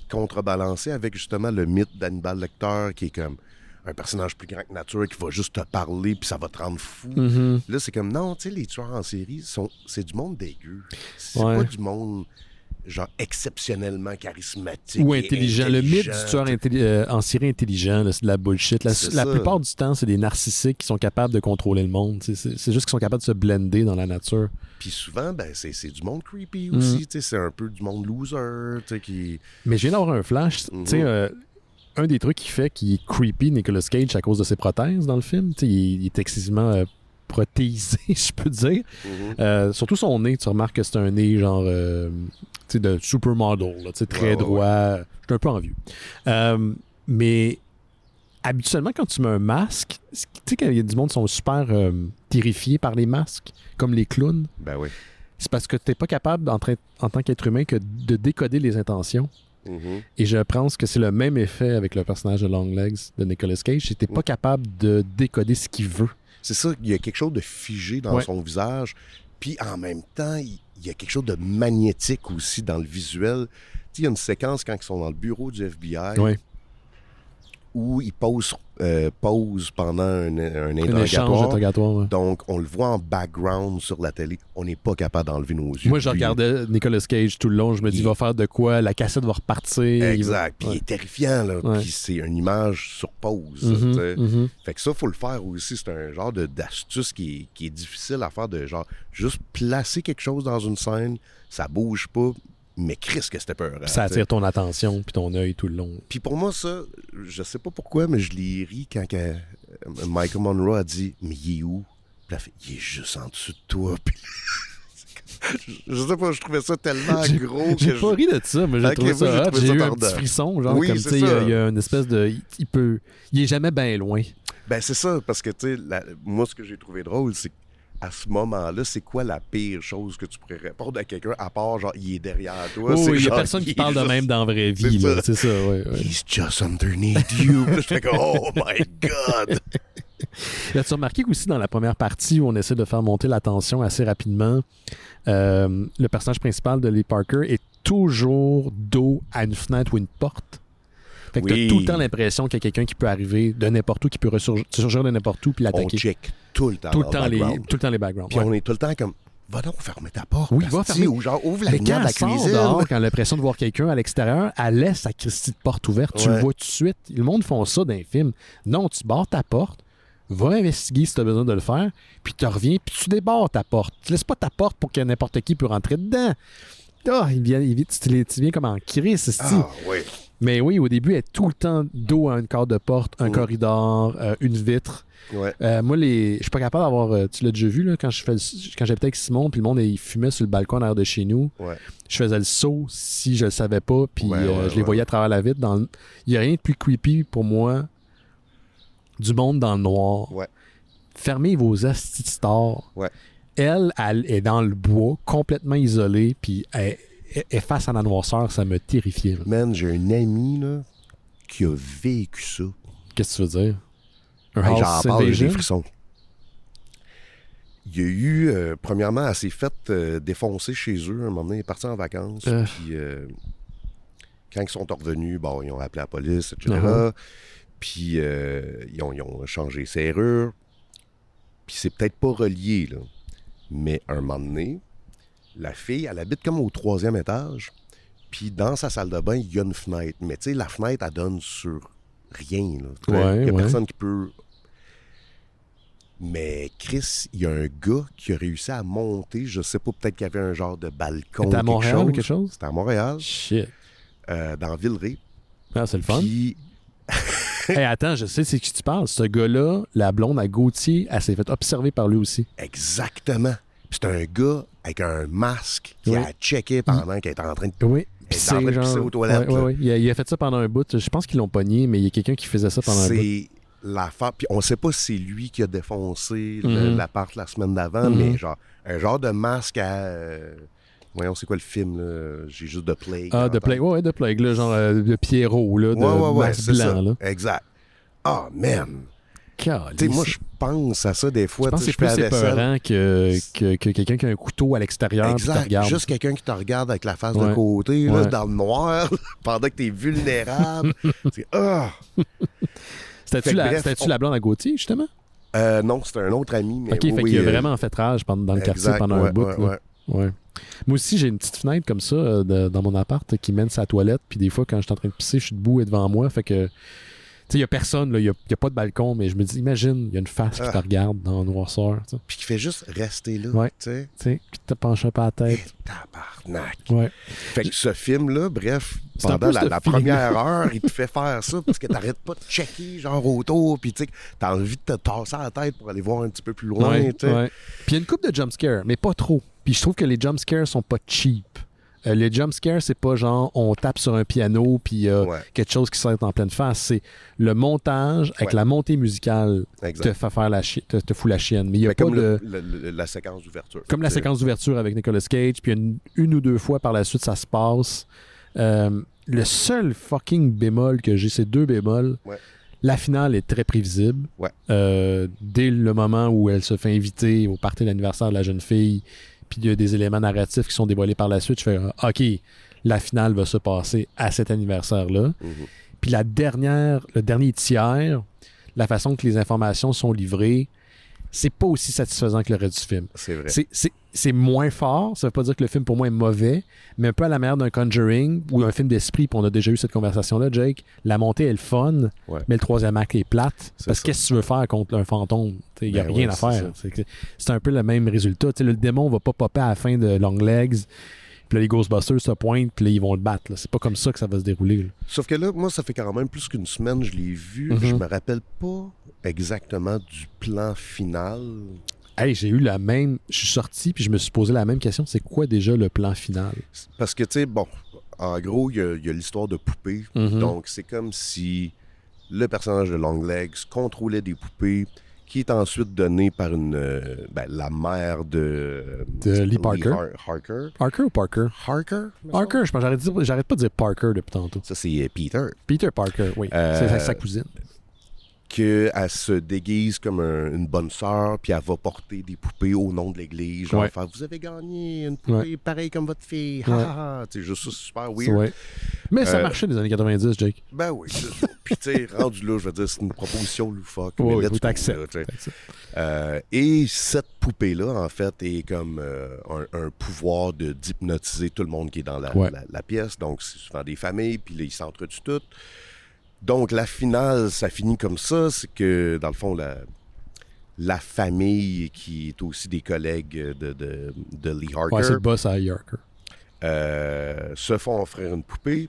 contrebalancer avec justement le mythe d'Hannibal Lecter qui est comme un personnage plus grand que nature qui va juste te parler puis ça va te rendre fou. Mm-hmm. Là, c'est comme, non, tu sais, les tueurs en série, c'est du monde dégueu. C'est pas du monde, genre, exceptionnellement charismatique ou intelligent. Le mythe du tueur en série intelligent, là, c'est de la bullshit. La plupart du temps, c'est des narcissiques qui sont capables de contrôler le monde. C'est juste qu'ils sont capables de se blender dans la nature. Puis souvent, ben, c'est du monde creepy aussi. C'est un peu du monde loser. Qui... Mais je viens d'avoir un flash. Tu sais, un des trucs qui fait qu'il est creepy, Nicolas Cage, à cause de ses prothèses dans le film. Il est excessivement protéisé, je peux dire. Surtout son nez, tu remarques que c'est un nez genre de supermodel, là, très droit. Je suis un peu envieux. Mais habituellement, quand tu mets un masque, tu sais qu'il y a du monde qui sont super terrifiés par les masques, comme les clowns. Ben oui. C'est parce que tu n'es pas capable, en tant qu'être humain, que de décoder les intentions. Et je pense que c'est le même effet avec le personnage de Longlegs de Nicolas Cage. Tu n'es pas capable de décoder ce qu'il veut. C'est ça, il y a quelque chose de figé dans son visage. Puis en même temps, il y a quelque chose de magnétique aussi dans le visuel. Tu sais, il y a une séquence quand ils sont dans le bureau du FBI où ils posent pendant un interrogatoire. Donc, on le voit en background sur la télé. On n'est pas capable d'enlever nos yeux. Moi, je regardais Nicolas Cage tout le long. Je me dis, il va faire de quoi? La cassette va repartir. Exact. Puis il est terrifiant, là. Puis c'est une image sur pause. Fait que ça, il faut le faire aussi. C'est un genre d'astuce qui est difficile à faire, de genre juste placer quelque chose dans une scène, ça bouge pas, mais Chris, que c'était peur. Ça attire ton attention puis ton œil tout le long. Puis pour moi, ça, je sais pas pourquoi, mais je l'ai ri quand Michael Monroe a dit « Mais il est où? » Puis elle fait « Il est juste en dessous de toi. » Puis je sais pas, je trouvais ça tellement gros que j'ai pas ri de ça, mais j'ai trouvé ça hot. J'ai eu un petit frisson, genre comme, tu sais, il y a une espèce de... Il est jamais bien loin. Ben c'est ça, parce que, tu sais, moi, ce que j'ai trouvé drôle, c'est à ce moment-là, c'est quoi la pire chose que tu pourrais répondre à quelqu'un, à part, genre, il est derrière toi? Oh, il y a personne qui parle de même dans la vraie vie, là. C'est ça, ouais. He's just underneath you. Je fais comme, oh my God! Là, tu as remarqué qu'aussi dans la première partie où on essaie de faire monter la tension assez rapidement, le personnage principal de Lee Parker est toujours dos à une fenêtre ou une porte. Fait que t'as tout le temps l'impression qu'il y a quelqu'un qui peut arriver de n'importe où, qui peut surgir de n'importe où puis l'attaquer. On check tout le temps les backgrounds. Puis on est tout le temps comme, va donc fermer ta porte. Oui, va fermer. Ou genre, ouvre la lumière de la cuisine. Dehors, quand elle a l'impression de voir quelqu'un à l'extérieur, elle laisse sa Christie de porte ouverte. Tu le vois tout de suite. Le monde font ça dans les films. Non, tu barres ta porte, va investiguer si tu as besoin de le faire, puis tu reviens, puis tu débarres ta porte. Tu laisses pas ta porte pour que n'importe qui peut rentrer dedans. Tu viens comme en crise. Oui. Mais oui, au début, elle est tout le temps dos à une corde de porte, un corridor, une vitre. Ouais. Moi, je suis pas capable d'avoir... tu l'as déjà vu, là, quand j'habitais avec Simon, puis le monde, il fumait sur le balcon en arrière de chez nous. Ouais. Je faisais le saut si je le savais pas, puis je les voyais à travers la vitre. Il n'y a rien de plus creepy pour moi du monde dans le noir. Ouais. Fermez vos astis de stores. Ouais. Elle est dans le bois, complètement isolée, puis elle est face à la noirceur, ça me terrifiait. Là. Man, j'ai un ami là, qui a vécu ça. Qu'est-ce que tu veux dire? J'en parle, j'ai des frissons. Il y a eu, premièrement, elle s'est faite défoncer chez eux. Un moment donné, elle est partie en vacances. Puis, quand ils sont revenus, bon, ils ont appelé la police, etc. Puis, ils ont changé serrure. Puis, c'est peut-être pas relié, là. Mais un moment donné, la fille, elle habite comme au 3e étage. Puis, dans sa salle de bain, il y a une fenêtre. Mais, tu sais, la fenêtre, elle donne sur rien, là. Il n'y a personne qui peut... Mais Chris, il y a un gars qui a réussi à monter, je sais pas, peut-être qu'il y avait un genre de balcon. C'était à Montréal ou quelque chose? C'était à Montréal. Shit. Dans Villeray. Ah, c'est le fun. Puis... Hey, attends, je sais c'est qui tu parles. Ce gars-là, la blonde à Gauthier, elle s'est fait observer par lui aussi. Exactement. Puis c'est un gars avec un masque qui a checké pendant qu'il était en train de... Oui. Il est en train de pisser aux toilettes. Il a fait ça pendant un bout. Je pense qu'ils l'ont pogné, mais il y a quelqu'un qui faisait ça pendant un bout. l'affaire. Puis on sait pas si c'est lui qui a défoncé l'appart la semaine d'avant, mais genre, un genre de masque à. Voyons, c'est quoi le film, là? J'ai juste The Plague. Ah, The Plague, ouais, The Plague, là, genre de Pierrot, là, de masque blanc, ça. là. Exact. Ah, man! Tu Calice. sais, moi, je pense à ça des fois. Je pense que c'est plus épeurant que quelqu'un qui a un couteau à l'extérieur et te regarde. Juste quelqu'un qui te regarde avec la face de côté, là, dans le noir, pendant que t'es vulnérable. C'est C'était-tu la blonde à Gauthier, justement? Non, c'était un autre ami. Mais OK, fait qu'il a vraiment fait rage dans le quartier pendant un bout. Ouais. Moi aussi, j'ai une petite fenêtre comme ça dans mon appart qui mène sa toilette. Puis des fois, quand je suis en train de pisser, je suis debout et devant moi. Fait que... Tu sais, il n'y a personne, il n'y a pas de balcon, mais je me dis, imagine, il y a une face qui te regarde dans la noirceur. T'sais. Puis qui fait juste rester là. Ouais. Tu sais, qui te penche un peu la tête. Tabarnak. Ouais. Fait que ce film-là, bref, pendant la première heure, il te fait faire ça parce que t'arrêtes pas de checker, genre autour, puis tu sais, t'as envie de te tasser la tête pour aller voir un petit peu plus loin. Ouais. Puis il y a une couple de jumpscares, mais pas trop. Puis je trouve que les jumpscares sont pas cheap. Les jumpscares, c'est pas genre on tape sur un piano puis quelque chose qui sort en pleine face. C'est le montage avec la montée musicale te fait faire te fout la chienne. Mais il y a pas comme de... la séquence d'ouverture. Comme la séquence d'ouverture avec Nicolas Cage, puis une ou deux fois par la suite, ça se passe. Le seul fucking bémol que j'ai, c'est 2 bémols. Ouais. La finale est très prévisible. Ouais. Dès le moment où elle se fait inviter au party d'anniversaire de la jeune fille, puis il y a des éléments narratifs qui sont dévoilés par la suite, je fais « OK, la finale va se passer à cet anniversaire-là. Puis le dernier tiers, la façon que les informations sont livrées, c'est pas aussi satisfaisant que le reste du film. C'est vrai. C'est moins fort. Ça veut pas dire que le film, pour moi, est mauvais, mais un peu à la manière d'un Conjuring ou un film d'esprit, puis on a déjà eu cette conversation-là, Jake. La montée est le fun, mais le troisième acte est plate. Parce que qu'est-ce que tu veux faire contre un fantôme? Il n'y a rien à faire. C'est un peu le même résultat. T'sais, le démon va pas popper à la fin de Longlegs, puis là, les Ghostbusters se pointent, puis là, ils vont le battre. Là. C'est pas comme ça que ça va se dérouler. Là. Sauf que là, moi, ça fait quand même plus qu'une semaine je l'ai vu. Je me rappelle pas exactement du plan final. Hey, j'ai eu la même... Je suis sorti, puis je me suis posé la même question. C'est quoi déjà le plan final? Parce que, tu sais, bon, en gros, il y a l'histoire de poupées. Donc, c'est comme si le personnage de Longlegs contrôlait des poupées qui est ensuite donné par la mère de Lee Parker. Harker. Harker ou Parker? Harker, je pense. J'arrête pas de dire Parker depuis tantôt. Ça, c'est Peter. Peter Parker, oui. C'est sa cousine. Qu'elle se déguise comme une bonne sœur, puis elle va porter des poupées au nom de l'église. Genre, faire, vous avez gagné une poupée pareille comme votre fille. C'est juste ça, super weird. Mais ça marchait dans les années 90, Jake. Ben oui, c'est ça. Puis, tu sais, rendu là, je veux dire, c'est une proposition loufoque. Oui, tu t'acceptes. Et cette poupée-là, en fait, est comme un pouvoir d'hypnotiser tout le monde qui est dans la pièce. Donc, c'est souvent des familles, puis là, ils s'entretuent toutes. Donc, la finale, ça finit comme ça. C'est que, dans le fond, la famille, qui est aussi des collègues de Lee Harker... Ouais, c'est le boss à Lee Harker. Se font offrir une poupée.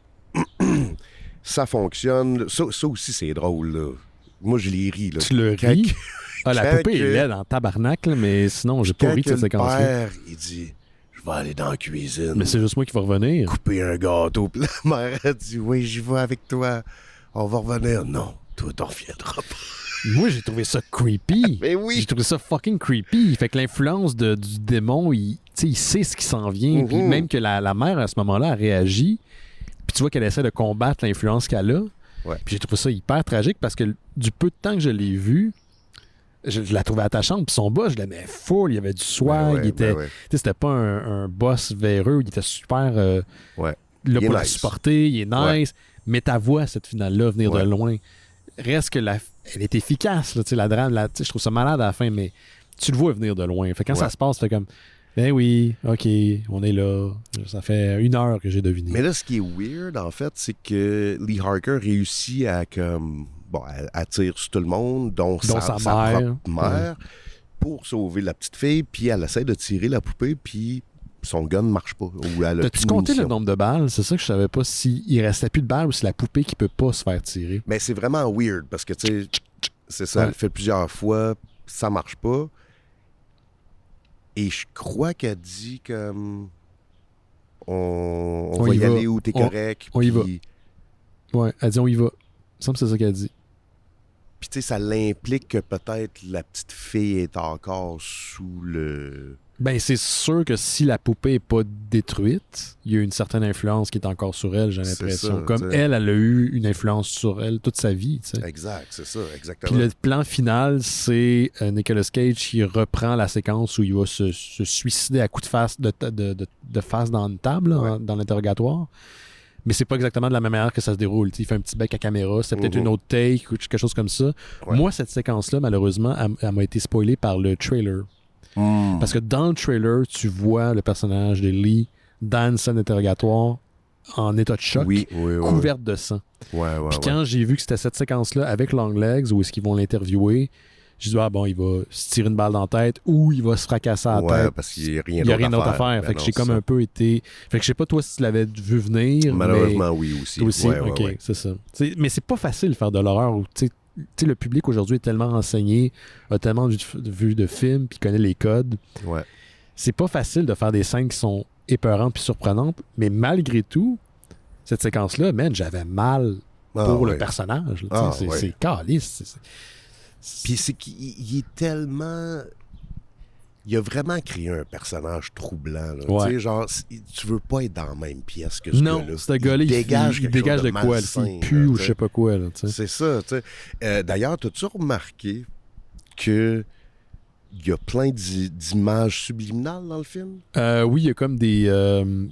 Ça fonctionne. Ça aussi, c'est drôle, là. Moi, je l'ai ri, là. Tu le ris? La poupée est laide en tabarnak, là, mais sinon, j'ai pas ri de cette séquence-là. Le père, il dit... Je vais aller dans la cuisine. Mais c'est juste moi qui vais revenir. Couper un gâteau. Puis la mère a dit, oui, j'y vais avec toi. On va revenir. Non, toi, t'en reviendras pas. Moi, j'ai trouvé ça creepy. Mais oui. J'ai trouvé ça fucking creepy. Fait que l'influence du démon, il sait ce qui s'en vient. Puis même que la mère, à ce moment-là, a réagi. Puis tu vois qu'elle essaie de combattre l'influence qu'elle a. Ouais. Puis j'ai trouvé ça hyper tragique parce que du peu de temps que je l'ai vu, je la trouvais attachante. Puis son boss, je l'aimais full. Il y avait du swag. C'était pas un boss véreux. Il était super là pour la supporter. Il est nice. Ouais. Mais ta voix, cette finale-là, venir de loin, reste que elle est efficace. Là, la drame, je trouve ça malade à la fin, mais tu le vois venir de loin. Fait quand ça se passe, tu fais comme... Ben oui, OK, on est là. Ça fait 1 heure que j'ai deviné. Mais là, ce qui est weird, en fait, c'est que Lee Harker réussit à attire sur tout le monde, dont sa propre mère, pour sauver la petite fille, puis elle essaie de tirer la poupée, puis son gun ne marche pas. T'as-tu compté le nombre de balles? C'est ça que je savais pas s'il restait plus de balles ou si la poupée qui peut pas se faire tirer. Mais c'est vraiment weird, parce que, tu sais, c'est ça, elle le fait plusieurs fois, ça marche pas. Et je crois qu'elle dit comme on va y aller où t'es correct. On y va. Ouais, elle dit on y va. Il me semble que c'est ça qu'elle dit. Puis, tu sais, ça l'implique que peut-être la petite fille est encore sous le... Ben, c'est sûr que si la poupée n'est pas détruite, il y a une certaine influence qui est encore sur elle, j'ai l'impression. Ça, comme elle a eu une influence sur elle toute sa vie, tu sais. Exact, c'est ça, exactement. Puis le plan final, c'est Nicolas Cage qui reprend la séquence où il va se suicider à coups de face, de face dans une table, là, dans l'interrogatoire. Mais c'est pas exactement de la même manière que ça se déroule. T'sais, il fait un petit bec à caméra, c'est peut-être une autre take ou quelque chose comme ça. Ouais. Moi, cette séquence-là, malheureusement, elle m'a été spoilée par le trailer. Parce que dans le trailer, tu vois le personnage de Lee dans une scène d'interrogatoire en état de choc, couverte de sang. Puis quand j'ai vu que c'était cette séquence-là avec Longlegs, où est-ce qu'ils vont l'interviewer, j'ai dit, bon, il va se tirer une balle dans la tête ou il va se fracasser à la tête. Parce qu'il n'y a rien d'autre à faire. Fait que j'ai comme un peu été... Fait que je sais pas, toi, si tu l'avais vu venir. Malheureusement, oui, aussi. Toi aussi? OK, c'est ça. Mais c'est pas facile de faire de l'horreur où, tu sais, le public aujourd'hui est tellement renseigné, a tellement vu de films, puis connaît les codes. Ouais. C'est pas facile de faire des scènes qui sont épeurantes puis surprenantes, mais malgré tout, cette séquence-là, man, j'avais mal pour le personnage. C'est caliste. Puis c'est qu'il est tellement... Il a vraiment créé un personnage troublant. Tu sais, genre, tu veux pas être dans la même pièce que ce gars-là. Non, ce gars-là, il dégage de quoi? Il pue ou je sais pas quoi. Là, c'est ça, tu sais. D'ailleurs, t'as-tu remarqué que il y a plein d'images subliminales dans le film? Oui, il y a comme des...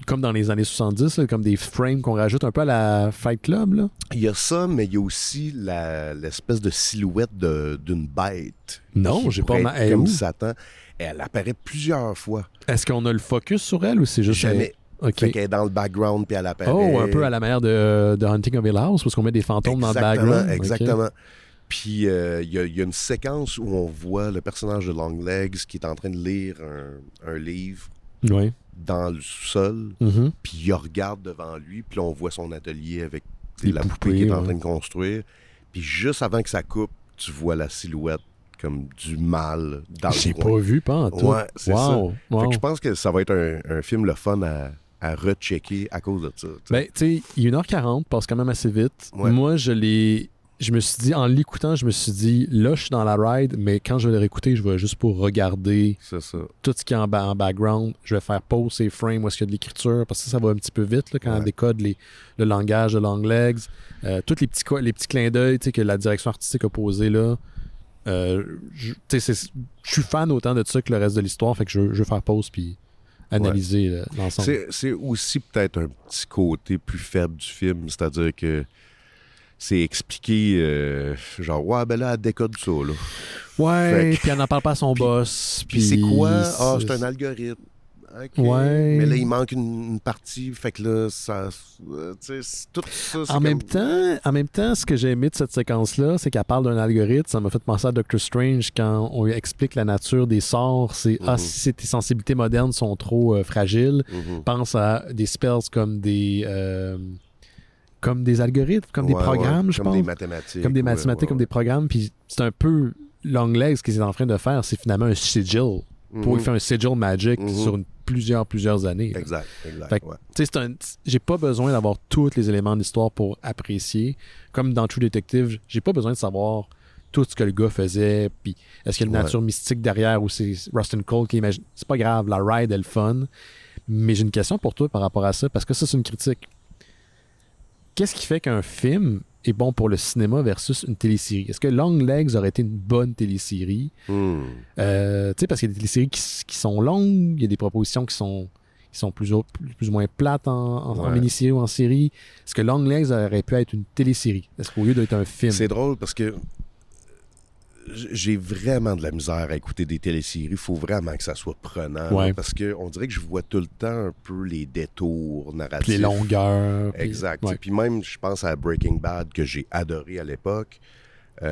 comme dans les années 70, là, comme des frames qu'on rajoute un peu à la Fight Club. Là. Il y a ça, mais il y a aussi l'espèce de silhouette d'une bête. Non, j'ai pas... Comme Satan. Elle apparaît plusieurs fois. Est-ce qu'on a le focus sur elle ou c'est juste... Jamais. Okay. Fait qu'elle est dans le background puis elle apparaît. Oh, un peu à la manière de Hunting of Hill House, parce qu'on met des fantômes dans le background. Exactement. Okay. Puis il y a une séquence où on voit le personnage de Longlegs qui est en train de lire un livre dans le sous-sol. Puis il regarde devant lui, puis là, on voit son atelier avec la poupée qu'il est en train de construire. Puis juste avant que ça coupe, tu vois la silhouette comme du mal dans le coin. J'ai pas vu, pas en tout. Ouais, c'est ça. Fait que je pense que ça va être un film le fun à rechecker à cause de ça. T'sais. Ben, tu sais, il est 1h40, passe quand même assez vite. Ouais. Moi, je me suis dit, en l'écoutant, je me suis dit, là, je suis dans la ride, mais quand je vais le réécouter, je vais juste pour regarder tout ce qui est en background. Je vais faire pause ces frames où est-ce qu'il y a de l'écriture, parce que ça va un petit peu vite là, quand on décode le langage de Longlegs. Tous les petits clins d'œil que la direction artistique a posé là. Je suis fan autant de ça que le reste de l'histoire, fait que je veux faire pause puis analyser l'ensemble. C'est aussi peut-être un petit côté plus faible du film, c'est-à-dire que c'est expliqué, genre, ben là, elle décode ça, là. Ouais, puis elle n'en parle pas à son boss. Puis c'est quoi? C'est un algorithme. Okay. Ouais. Mais là, il manque une partie, fait que là, ça... Tu sais, tout ça, c'est en même temps, ce que j'ai aimé de cette séquence-là, c'est qu'elle parle d'un algorithme. Ça m'a fait penser à Doctor Strange quand on lui explique la nature des sorts. C'est, si tes sensibilités modernes sont trop fragiles, pense à des spells comme des algorithmes, comme des programmes, je pense. Comme des mathématiques. Comme des mathématiques, comme des programmes. Puis c'est un peu Longlegs ce qu'il est en train de faire, c'est finalement un sigil. Pour lui faire un sigil magic sur plusieurs années. Là. Exact. Fait que, j'ai pas besoin d'avoir tous les éléments de l'histoire pour apprécier. Comme dans True Detective, j'ai pas besoin de savoir tout ce que le gars faisait, puis est-ce qu'il y a une nature mystique derrière ou c'est Rustin Cole qui imagine. C'est pas grave, la ride est le fun. Mais j'ai une question pour toi par rapport à ça, parce que ça, c'est une critique. Qu'est-ce qui fait qu'un film est bon pour le cinéma versus une télésérie? Est-ce que Longlegs aurait été une bonne télésérie? Tu sais, parce qu'il y a des téléséries qui sont longues, il y a des propositions qui sont plus ou moins plates en mini-série ou en série. Est-ce que Longlegs aurait pu être une télésérie? Est-ce qu'au lieu d'être un film? C'est drôle parce que j'ai vraiment de la misère à écouter des téléséries. Il faut vraiment que ça soit prenant. Ouais. Parce qu'on dirait que je vois tout le temps un peu les détours narratifs. Puis les longueurs. Exact. Puis même, je pense à Breaking Bad que j'ai adoré à l'époque. Tu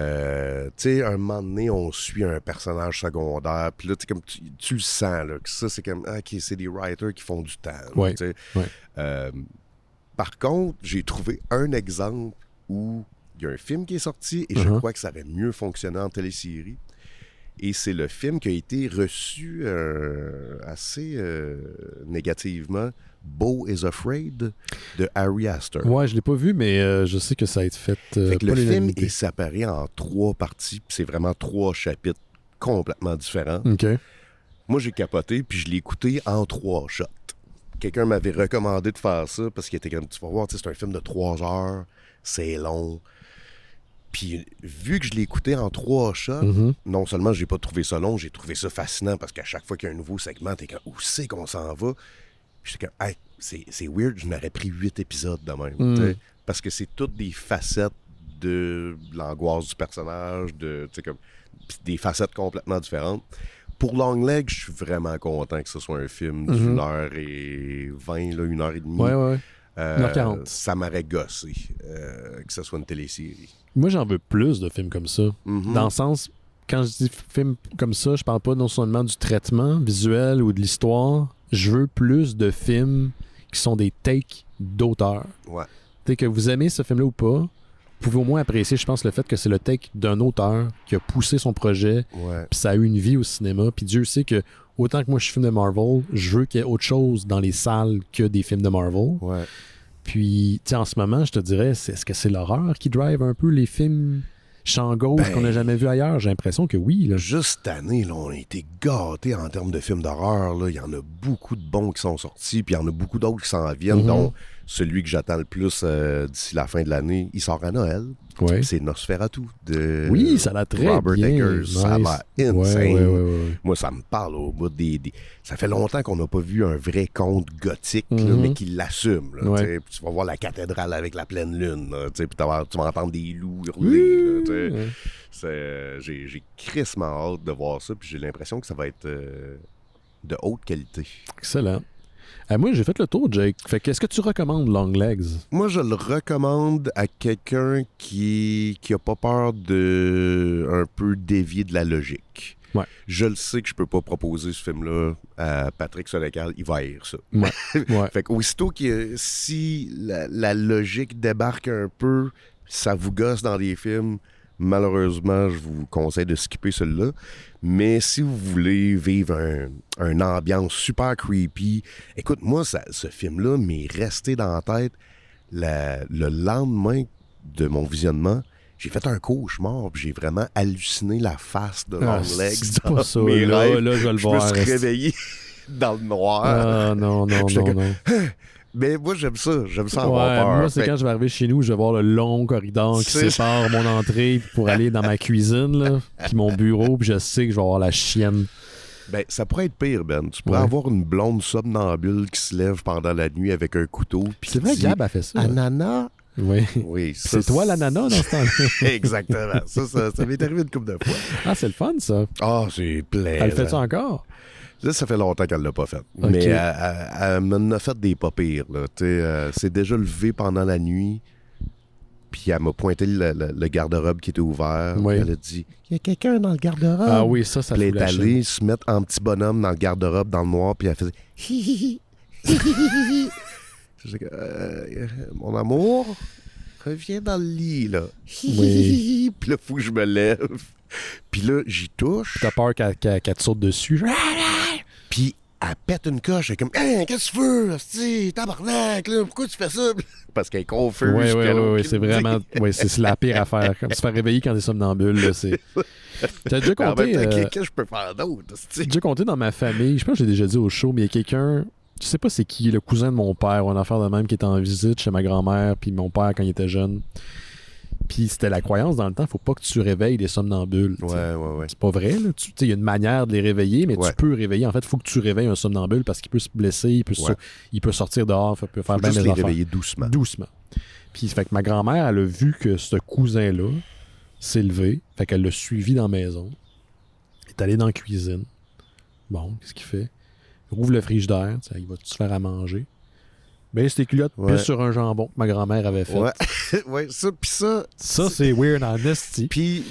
sais, un moment donné, on suit un personnage secondaire. Puis là, comme tu le sens, là, que ça, c'est comme, OK, c'est des writers qui font du temps. Ouais. Par contre, j'ai trouvé un exemple où il y a un film qui est sorti et je crois que ça aurait mieux fonctionné en télésérie. Et c'est le film qui a été reçu assez négativement. Beau is Afraid de Ari Aster. Ouais, je l'ai pas vu, mais je sais que ça a été fait. Fait que le film est séparé en 3 parties, puis c'est vraiment 3 chapitres complètement différents. OK. Moi, j'ai capoté, puis je l'ai écouté en 3 shots. Quelqu'un m'avait recommandé de faire ça parce qu'il était comme, tu vas voir, c'est un film de 3 heures, c'est long. Puis vu que je l'ai écouté en 3 shots, non seulement j'ai pas trouvé ça long, j'ai trouvé ça fascinant parce qu'à chaque fois qu'il y a un nouveau segment, t'es comme, où c'est qu'on s'en va? Puis j'étais comme, hey, c'est weird, je m'aurais pris 8 épisodes de même. Parce que c'est toutes des facettes de l'angoisse du personnage, comme des facettes complètement différentes. Pour Longlegs, je suis vraiment content que ce soit un film d'une 1h20, 1h30. Ouais. 1h40. Ça m'aurait gossé que ce soit une télésérie. Moi, j'en veux plus de films comme ça. Dans le sens, quand je dis film comme ça, je parle pas non seulement du traitement visuel ou de l'histoire. Je veux plus de films qui sont des takes d'auteurs. Ouais. Tu sais, que vous aimez ce film-là ou pas, vous pouvez au moins apprécier, je pense, le fait que c'est le take d'un auteur qui a poussé son projet, puis ça a eu une vie au cinéma. Puis Dieu sait que autant que moi je suis film de Marvel, je veux qu'il y ait autre chose dans les salles que des films de Marvel. Ouais. Puis, tu sais, en ce moment, je te dirais, est-ce que c'est l'horreur qui drive un peu les films champ gauche qu'on n'a jamais vu ailleurs? J'ai l'impression que oui. Là. Juste cette année, là, on a été gâtés en termes de films d'horreur. Là. Il y en a beaucoup de bons qui sont sortis, puis il y en a beaucoup d'autres qui s'en viennent, dont celui que j'attends le plus d'ici la fin de l'année. Il sort à Noël. Ouais. C'est Nosferatu de oui, ça l'a très Robert bien. Eggers. Nice. Ça m'a insane. Ouais. Moi, ça me parle au bout des... Ça fait longtemps qu'on n'a pas vu un vrai conte gothique, là, mais qui l'assume. Là, ouais. Tu vas voir la cathédrale avec la pleine lune, puis tu vas entendre des loups hurler. Oui. J'ai crissement hâte de voir ça, puis j'ai l'impression que ça va être de haute qualité. Excellent. Moi, j'ai fait le tour, Jake. Fait qu'est-ce que tu recommandes Longlegs? Moi, je le recommande à quelqu'un qui a pas peur de un peu dévier de la logique. Ouais. Je le sais que je peux pas proposer ce film-là à Patrick Sénécal, il va haïr ça. Ouais. Fait qu'aussitôt que si la logique débarque un peu, ça vous gosse dans les films, malheureusement, je vous conseille de skipper celui-là. Mais si vous voulez vivre une ambiance super creepy, écoute, moi, ce film-là m'est resté dans la tête le lendemain de mon visionnement. J'ai fait un cauchemar, puis j'ai vraiment halluciné la face de Longlegs dans pas ça, mes rêves. Là, je le vois. Je me suis réveillé dans le noir. Ah, non. Mais moi, j'aime ça avoir peur. Moi, c'est quand je vais arriver chez nous, je vais voir le long corridor qui sépare mon entrée pour aller dans ma cuisine, là, puis mon bureau, puis je sais que je vais avoir la chienne. Ben, ça pourrait être pire, Ben. Tu pourrais avoir une blonde somnambule qui se lève pendant la nuit avec un couteau. C'est vrai que Gab a fait ça. Ananas? Oui. C'est toi l'ananas dans ce temps-là. Exactement. Ça m'est arrivé une couple de fois. Ah, c'est le fun, ça. Ah, c'est plein. Elle fait ça encore? Là, ça fait longtemps qu'elle l'a pas fait. Okay. Mais elle m'en a fait des pas pires. C'est déjà levé pendant la nuit. Puis elle m'a pointé le garde-robe qui était ouvert. Oui. Elle a dit « Il y a quelqu'un dans le garde-robe. » Ah oui, ça puis elle est allée se mettre en petit bonhomme dans le garde-robe, dans le noir, puis elle faisait « Hi hi. Mon amour, reviens dans le lit, là. Oui. Puis là, il faut que je me lève. Puis là, j'y touche. T'as peur qu'elle te saute dessus. Puis elle pète une coche. Elle est comme hey, qu'est-ce que tu veux, hostie, tabarnak, là, pourquoi tu fais ça? Parce qu'elle est confuse. Oui, c'est vraiment. Oui, c'est la pire affaire. Comme se faire réveiller quand t'es somnambule, là, c'est. T'as déjà compté. Qu'est-ce que je peux faire d'autre? J'ai déjà compté dans ma famille, je pense que j'ai déjà dit au show, mais il y a quelqu'un. Je sais pas c'est qui, le cousin de mon père ou une affaire de même qui était en visite chez ma grand-mère puis mon père quand il était jeune. Puis c'était la croyance dans le temps, faut pas que tu réveilles des somnambules. Ouais. C'est pas vrai. Il y a une manière de les réveiller, mais tu peux réveiller. En fait, il faut que tu réveilles un somnambule parce qu'il peut se blesser, il peut sortir dehors, il peut faire bien des affaires. Les réveiller doucement. Puis fait que ma grand-mère, elle a vu que ce cousin-là s'est levé, fait qu'elle l'a suivi dans la maison. Elle est allée dans la cuisine. Bon, qu'est-ce qu'il fait? Il rouvre le frigidaire, il va tout se faire à manger. Ben, c'était culottes plus sur un jambon que ma grand-mère avait fait. Ouais, ça, puis ça... Ça, c'est weird en esti. Puis,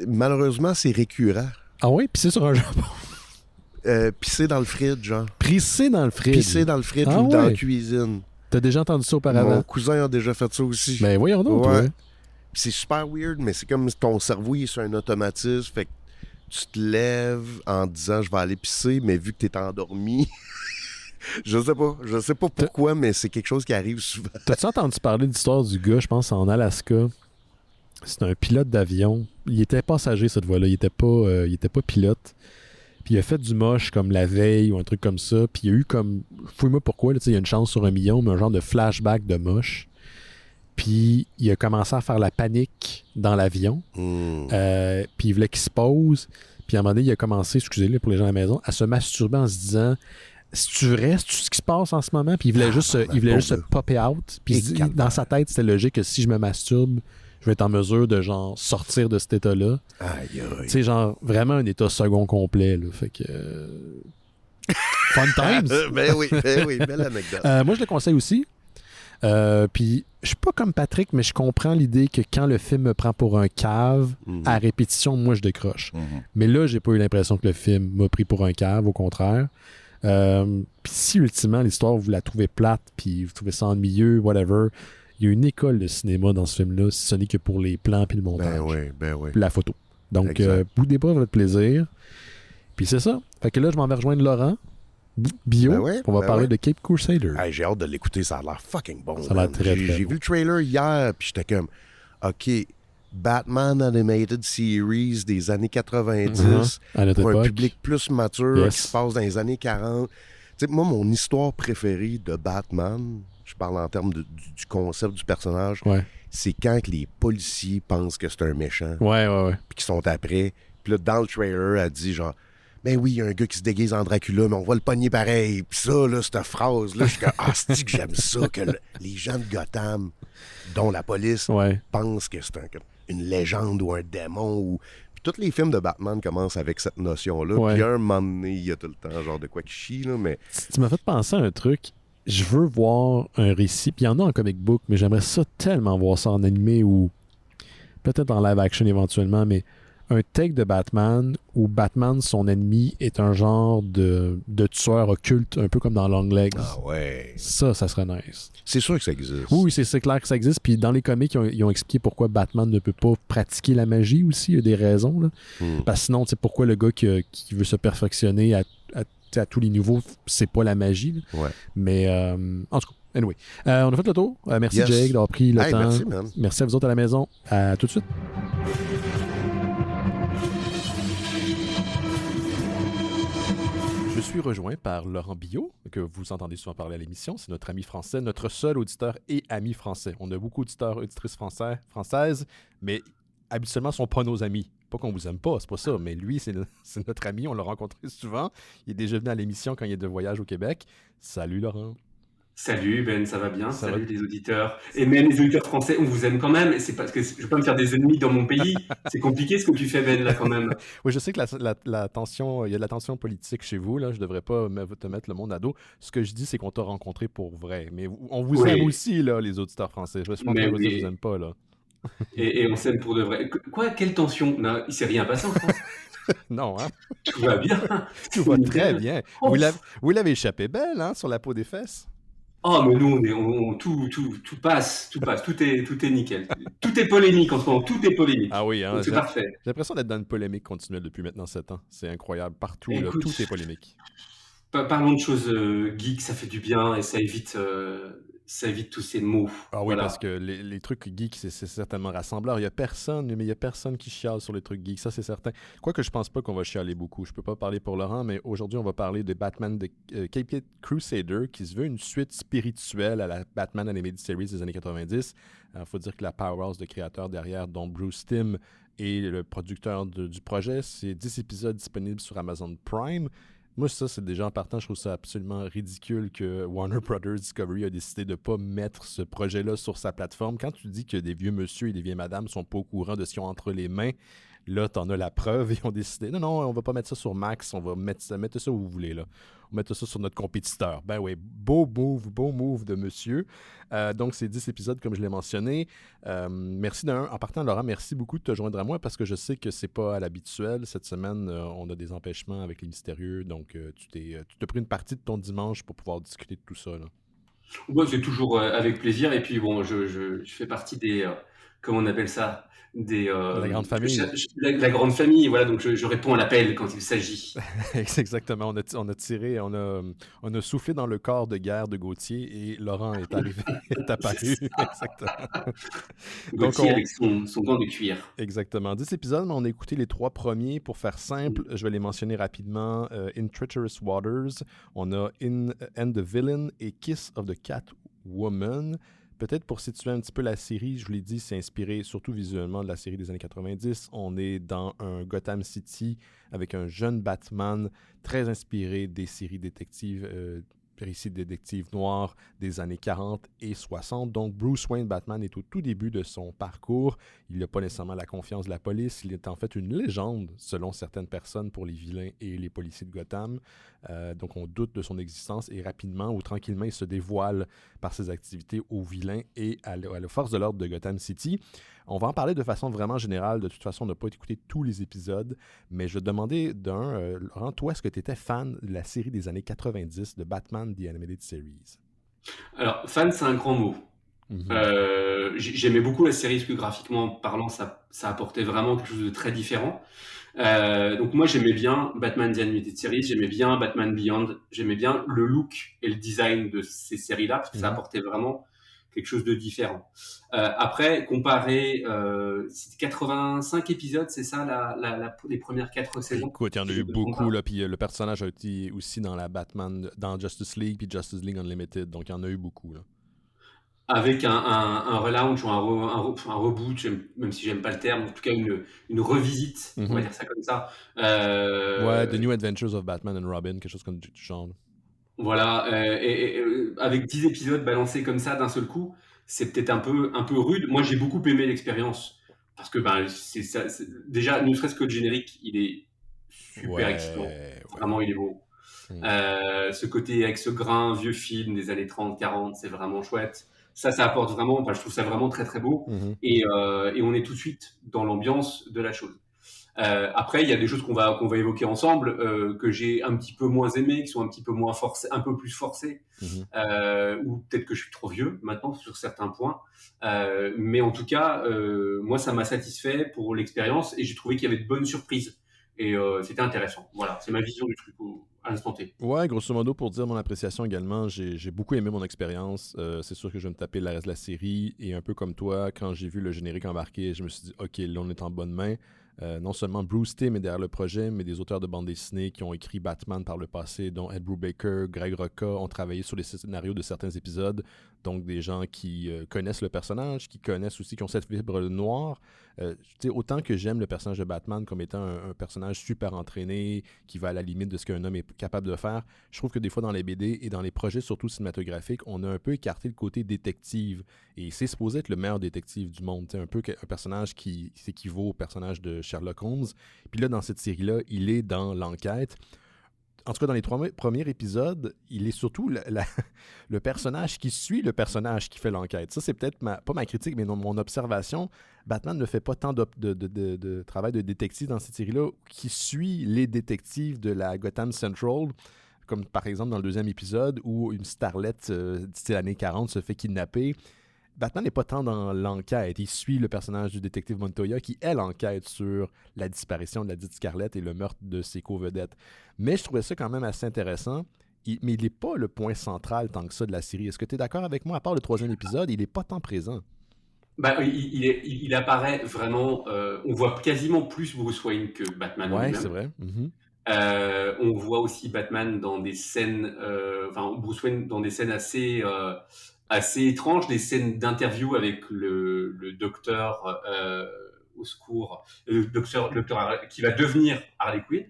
malheureusement, c'est récurrent. Ah oui? Pisser sur un jambon? Pisser dans le fridge, genre. Pisser dans le fridge? Pisser dans le fridge ou dans la cuisine. T'as déjà entendu ça auparavant? Mon cousin a déjà fait ça aussi. Ben, voyons donc, toi. Puis c'est super weird, mais c'est comme ton cerveau, il est sur un automatisme, fait que tu te lèves en disant « je vais aller pisser », mais vu que tu es endormi, je sais pas pourquoi, mais c'est quelque chose qui arrive souvent. T'as-tu entendu parler de l'histoire du gars, je pense, en Alaska? C'est un pilote d'avion. Il était passager, cette fois-là. Il était pas pilote. Puis il a fait du moche comme la veille ou un truc comme ça. Puis il y a eu comme... Fouille-moi pourquoi, il y a une chance sur 1 million, mais un genre de flashback de moche. Puis il a commencé à faire la panique dans l'avion. Puis il voulait qu'il se pose. Puis à un moment donné, il a commencé, excusez-le pour les gens à la maison, à se masturber en se disant... C'est-tu vrai? C'est-tu ce qui se passe en ce moment? Puis il voulait juste se popper out. Puis dans sa tête, c'était logique que si je me masturbe, je vais être en mesure de genre sortir de cet état-là. Aïe, aïe. Tu sais, genre vraiment un état second complet. Là. Fait que... Fun times! ben oui, belle anecdote. Moi, je le conseille aussi. Puis je suis pas comme Patrick, mais je comprends l'idée que quand le film me prend pour un cave, à répétition, moi, je décroche. Mais là, j'ai pas eu l'impression que le film m'a pris pour un cave, au contraire. Puis si ultimement l'histoire vous la trouvez plate puis vous trouvez ça ennuyeux, whatever, il y a une école de cinéma dans ce film-là, si ce n'est que pour les plans puis le montage. Ben oui. Puis la photo. Donc boudez pas votre plaisir. Puis c'est ça. Fait que là je m'en vais rejoindre Laurent Bio. On va parler de Cape Crusader. Hey, j'ai hâte de l'écouter, ça a l'air fucking bon. Ça a l'air très J'ai vu le trailer hier puis j'étais comme OK, Batman Animated Series des années 90 pour un public plus mature qui se passe dans les années 40. Tu sais, moi, mon histoire préférée de Batman, je parle en termes du concept du personnage, c'est quand que les policiers pensent que c'est un méchant. Puis qu'ils sont après. Puis là, dans le trailer, elle dit genre, ben oui, il y a un gars qui se déguise en Dracula, mais on va le pogner pareil. Puis ça, là, cette phrase-là, je suis comme, c'est que j'aime ça, que les gens de Gotham, dont la police, pensent que c'est une légende ou un démon. Puis tous les films de Batman commencent avec cette notion-là. Puis un moment donné, il y a tout le temps genre de quoi qui chie, là, mais... Tu m'as fait penser à un truc. Je veux voir un récit, puis il y en a en comic book, mais j'aimerais ça tellement voir ça en animé ou peut-être en live action éventuellement, mais un take de Batman où Batman, son ennemi, est un genre de tueur occulte, un peu comme dans Longlegs. Ah ouais. Ça serait nice. C'est sûr que ça existe. Oui, c'est clair que ça existe. Puis dans les comics, ils ont expliqué pourquoi Batman ne peut pas pratiquer la magie aussi. Il y a des raisons. Là. Parce que sinon, pourquoi le gars qui veut se perfectionner à tous les niveaux, c'est pas la magie. Mais en tout cas, anyway. On a fait le tour. Merci Jake d'avoir pris le temps. Merci, man. Merci à vous autres à la maison. À tout de suite. Je suis rejoint par Laurent Bio, que vous entendez souvent parler à l'émission. C'est notre ami français, notre seul auditeur et ami français. On a beaucoup d'auditeurs et auditrices françaises, mais habituellement, ce ne sont pas nos amis. Pas qu'on vous aime pas, c'est pas ça, mais lui, c'est notre ami. On l'a rencontré souvent. Il est déjà venu à l'émission quand il est de voyage au Québec. Salut Laurent. Salut Ben, ça va bien? Salut les auditeurs. Et même les auditeurs français, on vous aime quand même. Et c'est parce que je ne veux pas me faire des ennemis dans mon pays. C'est compliqué ce que tu fais Ben là quand même. Oui, je sais que la tension, il y a de la tension politique chez vous. Là. Je ne devrais pas te mettre le monde à dos. Ce que je dis, c'est qu'on t'a rencontré pour vrai. Mais on vous aime aussi, là, les auditeurs français. Je pense que vous vous aime pas. Là. Et on s'aime pour de vrai. Quoi? Quelle tension? Non, il ne s'est rien passé en France. Non, hein? Tout va bien. Tout va très bien. Vous l'avez échappé belle, hein, sur la peau des fesses. Oh, mais nous, tout passe, tout est nickel. Tout est polémique en ce moment, tout est polémique. Ah oui, hein, c'est parfait. J'ai l'impression d'être dans une polémique continuelle depuis maintenant 7 ans. C'est incroyable, partout, là, tout est polémique. Parlons de choses geeks, ça fait du bien et ça évite tous ces mots. Ah oui, voilà. Parce que les trucs geeks, c'est certainement rassembleur. Il y a personne qui chiale sur les trucs geeks, ça c'est certain. Quoique je pense pas qu'on va chialer beaucoup. Je peux pas parler pour Laurent, mais aujourd'hui on va parler de Batman de Cape Crusader, qui se veut une suite spirituelle à la Batman Animated Series des années 90. Il faut dire que la powerhouse de créateurs derrière, dont Bruce Timm est le producteur du projet. C'est 10 épisodes disponibles sur Amazon Prime. Moi, ça, c'est déjà en partant, je trouve ça absolument ridicule que Warner Brothers Discovery a décidé de ne pas mettre ce projet-là sur sa plateforme. Quand tu dis que des vieux monsieur et des vieilles madames sont pas au courant de ce qu'ils ont entre les mains, là, t'en as la preuve. Ils ont décidé, non, on va pas mettre ça sur Max, on va mettre ça où vous voulez, là. On va mettre ça sur notre compétiteur. Ben oui, beau move de monsieur. Donc, c'est 10 épisodes, comme je l'ai mentionné. Merci en partant, Laurent, merci beaucoup de te joindre à moi, parce que je sais que c'est pas à l'habituel. Cette semaine, on a des empêchements avec les mystérieux, donc tu t'es pris une partie de ton dimanche pour pouvoir discuter de tout ça, là. Moi, c'est toujours avec plaisir. Et puis, bon, je fais partie comment on appelle ça? La grande famille. La grande famille, voilà, donc je réponds à l'appel quand il s'agit. Exactement. On a tiré, on a soufflé dans le corps de guerre de Gauthier et Laurent est arrivé, est apparu. Exactement. Gauthier avec son gant de cuir. Exactement. 10 épisodes, mais on a écouté les 3 premiers. Pour faire simple, je vais les mentionner rapidement. In Treacherous Waters, on a And the Villain et Kiss of the Catwoman. Peut-être pour situer un petit peu la série, je vous l'ai dit, c'est inspiré surtout visuellement de la série des années 90. On est dans un Gotham City avec un jeune Batman très inspiré des séries détectives, récits de détectives noirs des années 40 et 60. Donc Bruce Wayne Batman est au tout début de son parcours. Il n'a pas nécessairement la confiance de la police. Il est en fait une légende selon certaines personnes pour les vilains et les policiers de Gotham. Donc on doute de son existence et rapidement ou tranquillement il se dévoile par ses activités aux vilains et à la force de l'ordre de Gotham City. On va en parler de façon vraiment générale. De toute façon, on n'a pas écouté tous les épisodes, mais je vais te demander Laurent, toi, est-ce que tu étais fan de la série des années 90 de Batman The Animated Series? Alors, fan, c'est un grand mot. J'aimais beaucoup la série parce que graphiquement parlant, ça apportait vraiment quelque chose de très différent. Donc moi, j'aimais bien Batman The Animated Series, j'aimais bien Batman Beyond, j'aimais bien le look et le design de ces séries-là parce que ça apportait vraiment quelque chose de différent. Après, comparé, c'était 85 épisodes, c'est ça, les premières 4 saisons. Écoute, il y en a eu beaucoup, là, puis le personnage a été aussi dans la Batman, dans Justice League, puis Justice League Unlimited, donc il y en a eu beaucoup, là. Avec un relaunch ou un reboot, même si j'aime pas le terme, en tout cas une revisite, on va dire ça comme ça. Ouais, The New Adventures of Batman and Robin, quelque chose comme du genre. Voilà, et avec 10 épisodes balancés comme ça d'un seul coup, c'est peut-être un peu rude. Moi, j'ai beaucoup aimé l'expérience parce que c'est ça, déjà, ne serait-ce que le générique, il est super excitant. Vraiment, il est beau. Ce côté avec ce grain vieux film des années 30-40, c'est vraiment chouette. Ça apporte vraiment, je trouve ça vraiment très très beau. Et on est tout de suite dans l'ambiance de la chose. Après, il y a des choses qu'on va évoquer ensemble que j'ai un petit peu moins aimées, qui sont un petit peu moins forcées, un peu plus forcées, ou peut-être que je suis trop vieux maintenant sur certains points. Mais en tout cas, moi, ça m'a satisfait pour l'expérience et j'ai trouvé qu'il y avait de bonnes surprises. Et c'était intéressant. Voilà, c'est ma vision du truc à l'instant T. Ouais, grosso modo, pour dire mon appréciation également, j'ai beaucoup aimé mon expérience. C'est sûr que je vais me taper le reste de la série. Et un peu comme toi, quand j'ai vu le générique embarqué, je me suis dit, OK, là, on est en bonne main. Non seulement Bruce Timm est derrière le projet, mais des auteurs de bande dessinée qui ont écrit Batman par le passé, dont Ed Brubaker, Greg Rucka, ont travaillé sur les scénarios de certains épisodes. Donc des gens qui connaissent le personnage, qui connaissent aussi, qui ont cette fibre noire. Autant que j'aime le personnage de Batman comme étant un personnage super entraîné, qui va à la limite de ce qu'un homme est capable de faire, je trouve que des fois dans les BD et dans les projets surtout cinématographiques, on a un peu écarté le côté détective. Et c'est supposé être le meilleur détective du monde. Un peu un personnage qui s'équivaut au personnage de Sherlock Holmes. Puis là, dans cette série-là, il est dans l'enquête. En tout cas, dans les 3 premiers épisodes, il est surtout le personnage qui suit le personnage qui fait l'enquête. Ça, c'est peut-être pas ma critique, mais mon observation. Batman ne fait pas tant de travail de détective dans cette série-là qui suit les détectives de la Gotham Central, comme par exemple dans le 2e épisode où une starlette d'ici l'année 40 se fait kidnapper. Batman n'est pas tant dans l'enquête. Il suit le personnage du détective Montoya qui, elle, enquête sur la disparition de la dite Scarlett et le meurtre de ses co-vedettes. Mais je trouvais ça quand même assez intéressant. Mais il n'est pas le point central tant que ça de la série. Est-ce que tu es d'accord avec moi? À part le 3e épisode, il n'est pas tant présent. Il apparaît vraiment... on voit quasiment plus Bruce Wayne que Batman lui-même. Ouais, c'est vrai. On voit aussi Batman dans des scènes... Bruce Wayne dans des scènes assez étranges, des scènes d'interview avec le docteur au secours, le docteur qui va devenir Harley Quinn.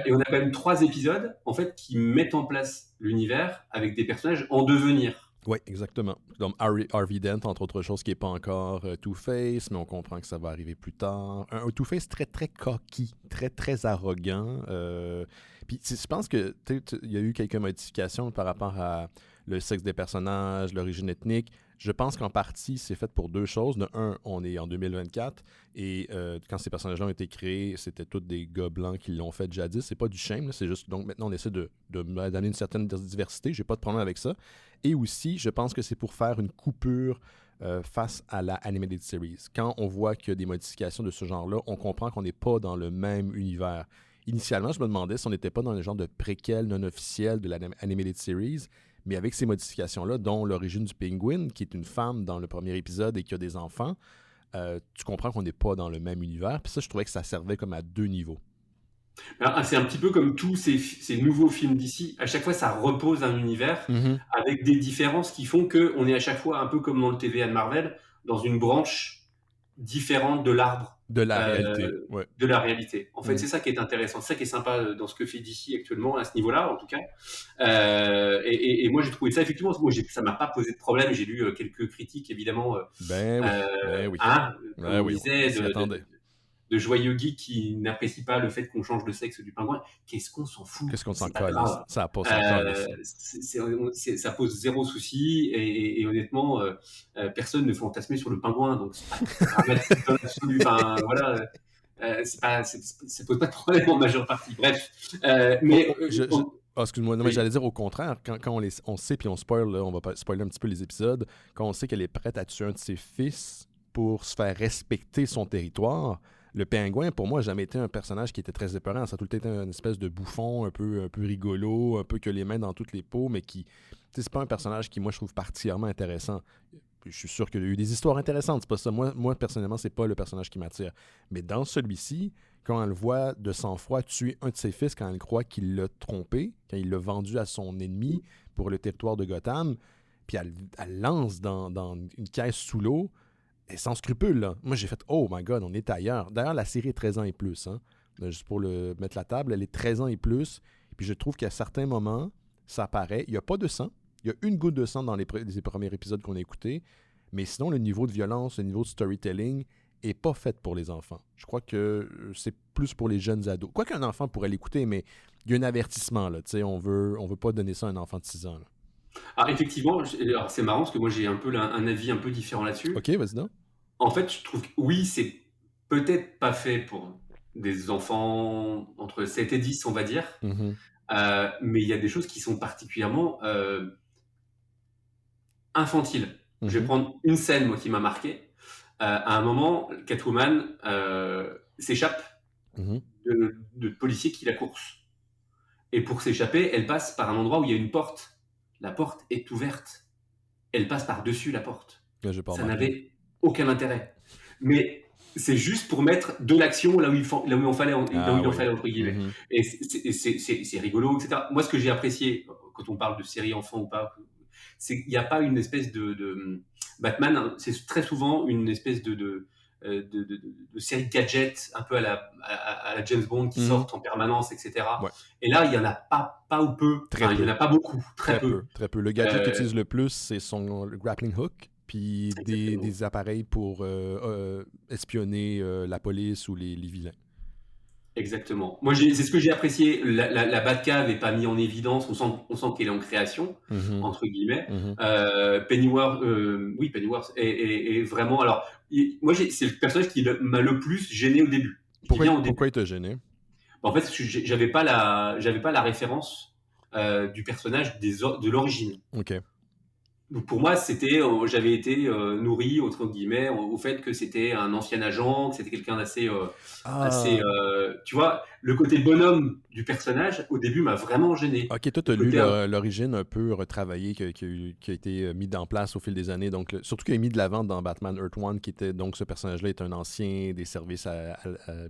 Et on a quand même 3 épisodes en fait qui mettent en place l'univers avec des personnages en devenir. Oui, exactement. Comme Harvey Dent, entre autres choses, qui n'est pas encore Two-Face, mais on comprend que ça va arriver plus tard. Un Two-Face très, très cocky, très, très arrogant. Puis je pense qu'il y a eu quelques modifications par rapport à le sexe des personnages, l'origine ethnique. Je pense qu'en partie, c'est fait pour 2 choses. De un, on est en 2024 et quand ces personnages-là ont été créés, c'était tous des gars blancs qui l'ont fait jadis. C'est pas du shame, c'est juste... Donc maintenant, on essaie d'amener une certaine diversité. J'ai pas de problème avec ça. Et aussi, je pense que c'est pour faire une coupure face à la animated series. Quand on voit qu'il y a des modifications de ce genre-là, on comprend qu'on n'est pas dans le même univers. Initialement, je me demandais si on n'était pas dans le genre de préquel non officiel de la animated series, mais avec ces modifications-là, dont l'origine du Penguin, qui est une femme dans le premier épisode et qui a des enfants, tu comprends qu'on n'est pas dans le même univers. Puis ça, je trouvais que ça servait comme à 2 niveaux. Alors, c'est un petit peu comme tous ces nouveaux films d'ici. À chaque fois, ça repose un univers avec des différences qui font qu'on est à chaque fois un peu comme dans le TVA de Marvel, dans une branche différente de l'arbre. De la réalité. Ouais. De la réalité. En fait, c'est ça qui est intéressant. C'est ça qui est sympa dans ce que fait DC actuellement, à ce niveau-là, en tout cas. Et moi, j'ai trouvé ça, effectivement, ça m'a pas posé de problème. J'ai lu quelques critiques, évidemment. Ben oui. Comme on disait, de joyeux geeks qui n'apprécient pas le fait qu'on change de sexe du pingouin. Qu'est-ce qu'on s'en fout? Qu'est-ce qu'on s'en calisse? Ça pose ça pose zéro souci et honnêtement, personne ne fantasme sur le pingouin, donc c'est pas dramatique dans l'absolu. Enfin, voilà, ça pose pas de problème en majeure partie. Bref, mais excuse-moi, non, mais j'allais dire au contraire, quand on sait, puis on spoil, là, on va pas spoiler un petit peu les épisodes, quand on sait qu'elle est prête à tuer un de ses fils pour se faire respecter son territoire, le pingouin, pour moi, n'a jamais été un personnage qui était très épeurant. Ça a tout le temps été une espèce de bouffon, un peu rigolo, un peu que les mains dans toutes les peaux, mais qui... c'est pas un personnage qui, moi, je trouve particulièrement intéressant. Je suis sûr qu'il y a eu des histoires intéressantes, c'est pas ça. Moi personnellement, c'est pas le personnage qui m'attire. Mais dans celui-ci, quand elle le voit de sang-froid tuer un de ses fils quand elle croit qu'il l'a trompé, quand il l'a vendu à son ennemi pour le territoire de Gotham, puis elle lance dans une caisse sous l'eau, et sans scrupule, là. Moi, j'ai fait « Oh my God, on est ailleurs ». D'ailleurs, la série est 13 ans et plus. Hein. Juste pour mettre la table, elle est 13 ans et plus. Puis je trouve qu'à certains moments, ça apparaît. Il n'y a pas de sang. Il y a une goutte de sang dans les premiers épisodes qu'on a écoutés. Mais sinon, le niveau de violence, le niveau de storytelling n'est pas fait pour les enfants. Je crois que c'est plus pour les jeunes ados. Quoi qu'un enfant pourrait l'écouter, mais il y a un avertissement. Là. On veut pas donner ça à un enfant de 6 ans. Là. Ah, effectivement, alors c'est marrant parce que moi j'ai un peu un avis un peu différent là-dessus. Ok, vas-y donc. En fait, je trouve que oui, c'est peut-être pas fait pour des enfants entre 7 et 10, on va dire. Mais il y a des choses qui sont particulièrement infantiles. Je vais prendre une scène, moi, qui m'a marqué. À un moment, Catwoman s'échappe de policiers qui la coursent. Et pour s'échapper, elle passe par un endroit où il y a une porte. La porte est ouverte. Elle passe par-dessus la porte. Ça n'avait aucun intérêt. Mais c'est juste pour mettre de l'action là où il en fallait, entre guillemets. Et c'est rigolo, etc. Moi, ce que j'ai apprécié, quand on parle de série enfant ou pas, c'est qu'il n'y a pas une espèce de Batman, hein, c'est très souvent une espèce de série de gadgets un peu à la James Bond qui sortent en permanence, etc. Ouais. Et là, il n'y en a pas ou peu. Il n'y en a pas beaucoup, très peu. Très peu. Le gadget qu'il utilise le plus, c'est son grappling hook, puis des appareils pour espionner la police ou les vilains. Exactement. Moi, c'est ce que j'ai apprécié. La Batcave n'est pas mise en évidence. On sent qu'elle est en création, entre guillemets. Pennyworth est vraiment... Alors, moi, c'est le personnage qui m'a le plus gêné au début. Pourquoi il t'a gêné? En fait, j'avais pas la référence du personnage de l'origine. OK. Donc pour moi, j'avais été nourri, entre guillemets, au fait que c'était un ancien agent, que c'était quelqu'un d'assez... tu vois, le côté bonhomme du personnage, au début, m'a vraiment gêné. OK, toi, tu as lu l'origine un peu retravaillée qui a été mise en place au fil des années. Donc, surtout qu'il a mis de l'avant dans Batman Earth One, qui était... Donc, ce personnage-là est un ancien des services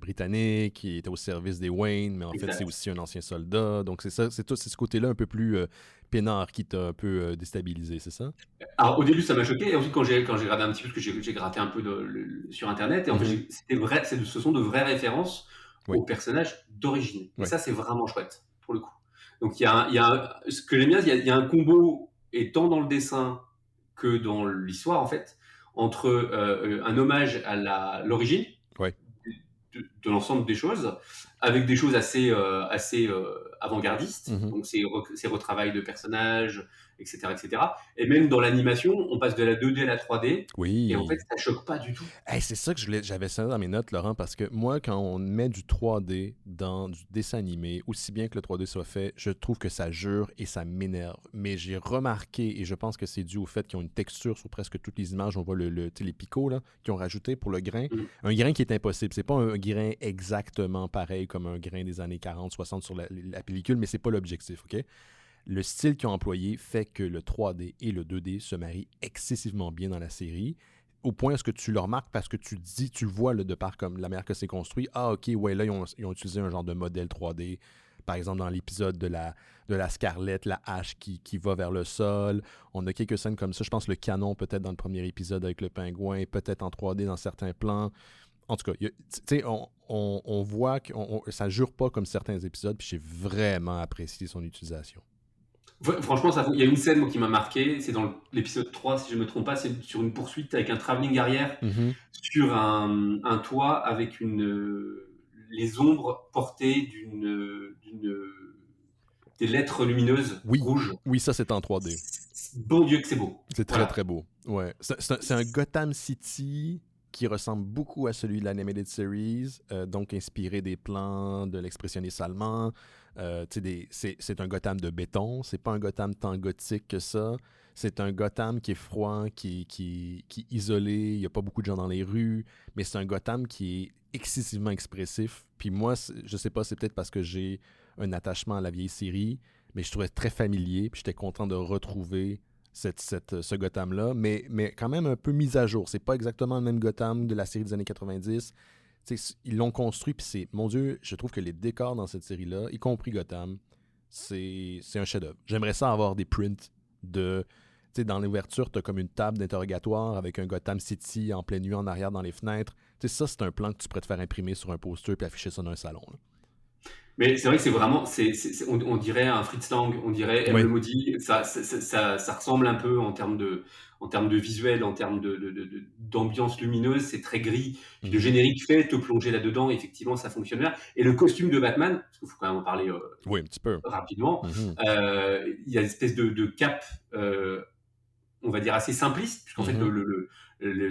britanniques, qui était au service des Wayne, mais en fait, c'est aussi un ancien soldat. Donc, c'est ce côté-là un peu plus... peinard qui t'a un peu déstabilisé, c'est ça? Alors au début ça m'a choqué, et ensuite quand j'ai regardé un petit peu, parce que j'ai gratté un peu sur internet, et en fait ce sont de vraies références aux personnages d'origine. Et ça c'est vraiment chouette pour le coup. Donc ce que j'aime bien, il y a un combo, et tant dans le dessin que dans l'histoire en fait, entre un hommage à l'origine de l'ensemble des choses, avec des choses assez avant-gardistes, donc ces retravails de personnages, etc., etc. Et même dans l'animation, on passe de la 2D à la 3D. Oui. Et en fait, ça choque pas du tout. Hey, c'est ça que j'avais ça dans mes notes, Laurent, parce que moi, quand on met du 3D dans du dessin animé, aussi bien que le 3D soit fait, je trouve que ça jure et ça m'énerve. Mais j'ai remarqué, et je pense que c'est dû au fait qu'ils ont une texture sur presque toutes les images, on voit les picots là, qu'ils ont rajouté pour le grain. Un grain qui est impossible. C'est pas un grain exactement pareil comme un grain des années 40, 60 sur la pellicule, mais c'est pas l'objectif, OK? Le style qu'ils ont employé fait que le 3D et le 2D se marient excessivement bien dans la série, au point est-ce que tu le remarques parce que tu le vois là, de par comme la manière que c'est construit. Ah, OK, ouais, là, ils ont utilisé un genre de modèle 3D. Par exemple, dans l'épisode de la Scarlett, la hache qui va vers le sol. On a quelques scènes comme ça. Je pense le canon, peut-être dans le premier épisode avec le pingouin, peut-être en 3D dans certains plans. En tout cas, tu sais, on voit que ça jure pas comme certains épisodes, puis j'ai vraiment apprécié son utilisation. Franchement, il y a une scène moi, qui m'a marqué, c'est dans l'épisode 3, si je ne me trompe pas, c'est sur une poursuite avec un travelling arrière sur un toit avec les ombres portées des lettres lumineuses rouges. Oui, ça c'est en 3D. Bon Dieu que c'est beau. C'est très très beau. Ouais. C'est un Gotham City qui ressemble beaucoup à celui de l'Animated Series, donc inspiré des plans de l'expressionniste allemand. C'est un Gotham de béton, c'est pas un Gotham tant gothique que ça. C'est un Gotham qui est froid, qui est isolé, il n'y a pas beaucoup de gens dans les rues, mais c'est un Gotham qui est excessivement expressif. Puis moi, je sais pas, c'est peut-être parce que j'ai un attachement à la vieille série, mais je trouvais très familier, puis j'étais content de retrouver ce Gotham-là, mais quand même un peu mis à jour. C'est pas exactement le même Gotham de la série des années 90. T'sais, ils l'ont construit, puis c'est... Mon Dieu, je trouve que les décors dans cette série-là, y compris Gotham, c'est un chef-d'œuvre. J'aimerais ça avoir des prints de... Tu sais, dans l'ouverture, t'as comme une table d'interrogatoire avec un Gotham City en pleine nuit en arrière dans les fenêtres. Tu sais, ça, c'est un plan que tu pourrais te faire imprimer sur un poster puis afficher ça dans un salon, là. Mais c'est vrai que c'est vraiment, on dirait un Fritz Lang, on dirait M. Le Maudit, ça ressemble un peu en termes de visuel, en termes d'ambiance lumineuse, c'est très gris. Puis le générique fait te plonger là-dedans, effectivement, ça fonctionne bien. Et le costume de Batman, parce qu'il faut quand même en parler un petit peu rapidement, il y a une espèce de cape, on va dire assez simpliste, puisqu'en fait,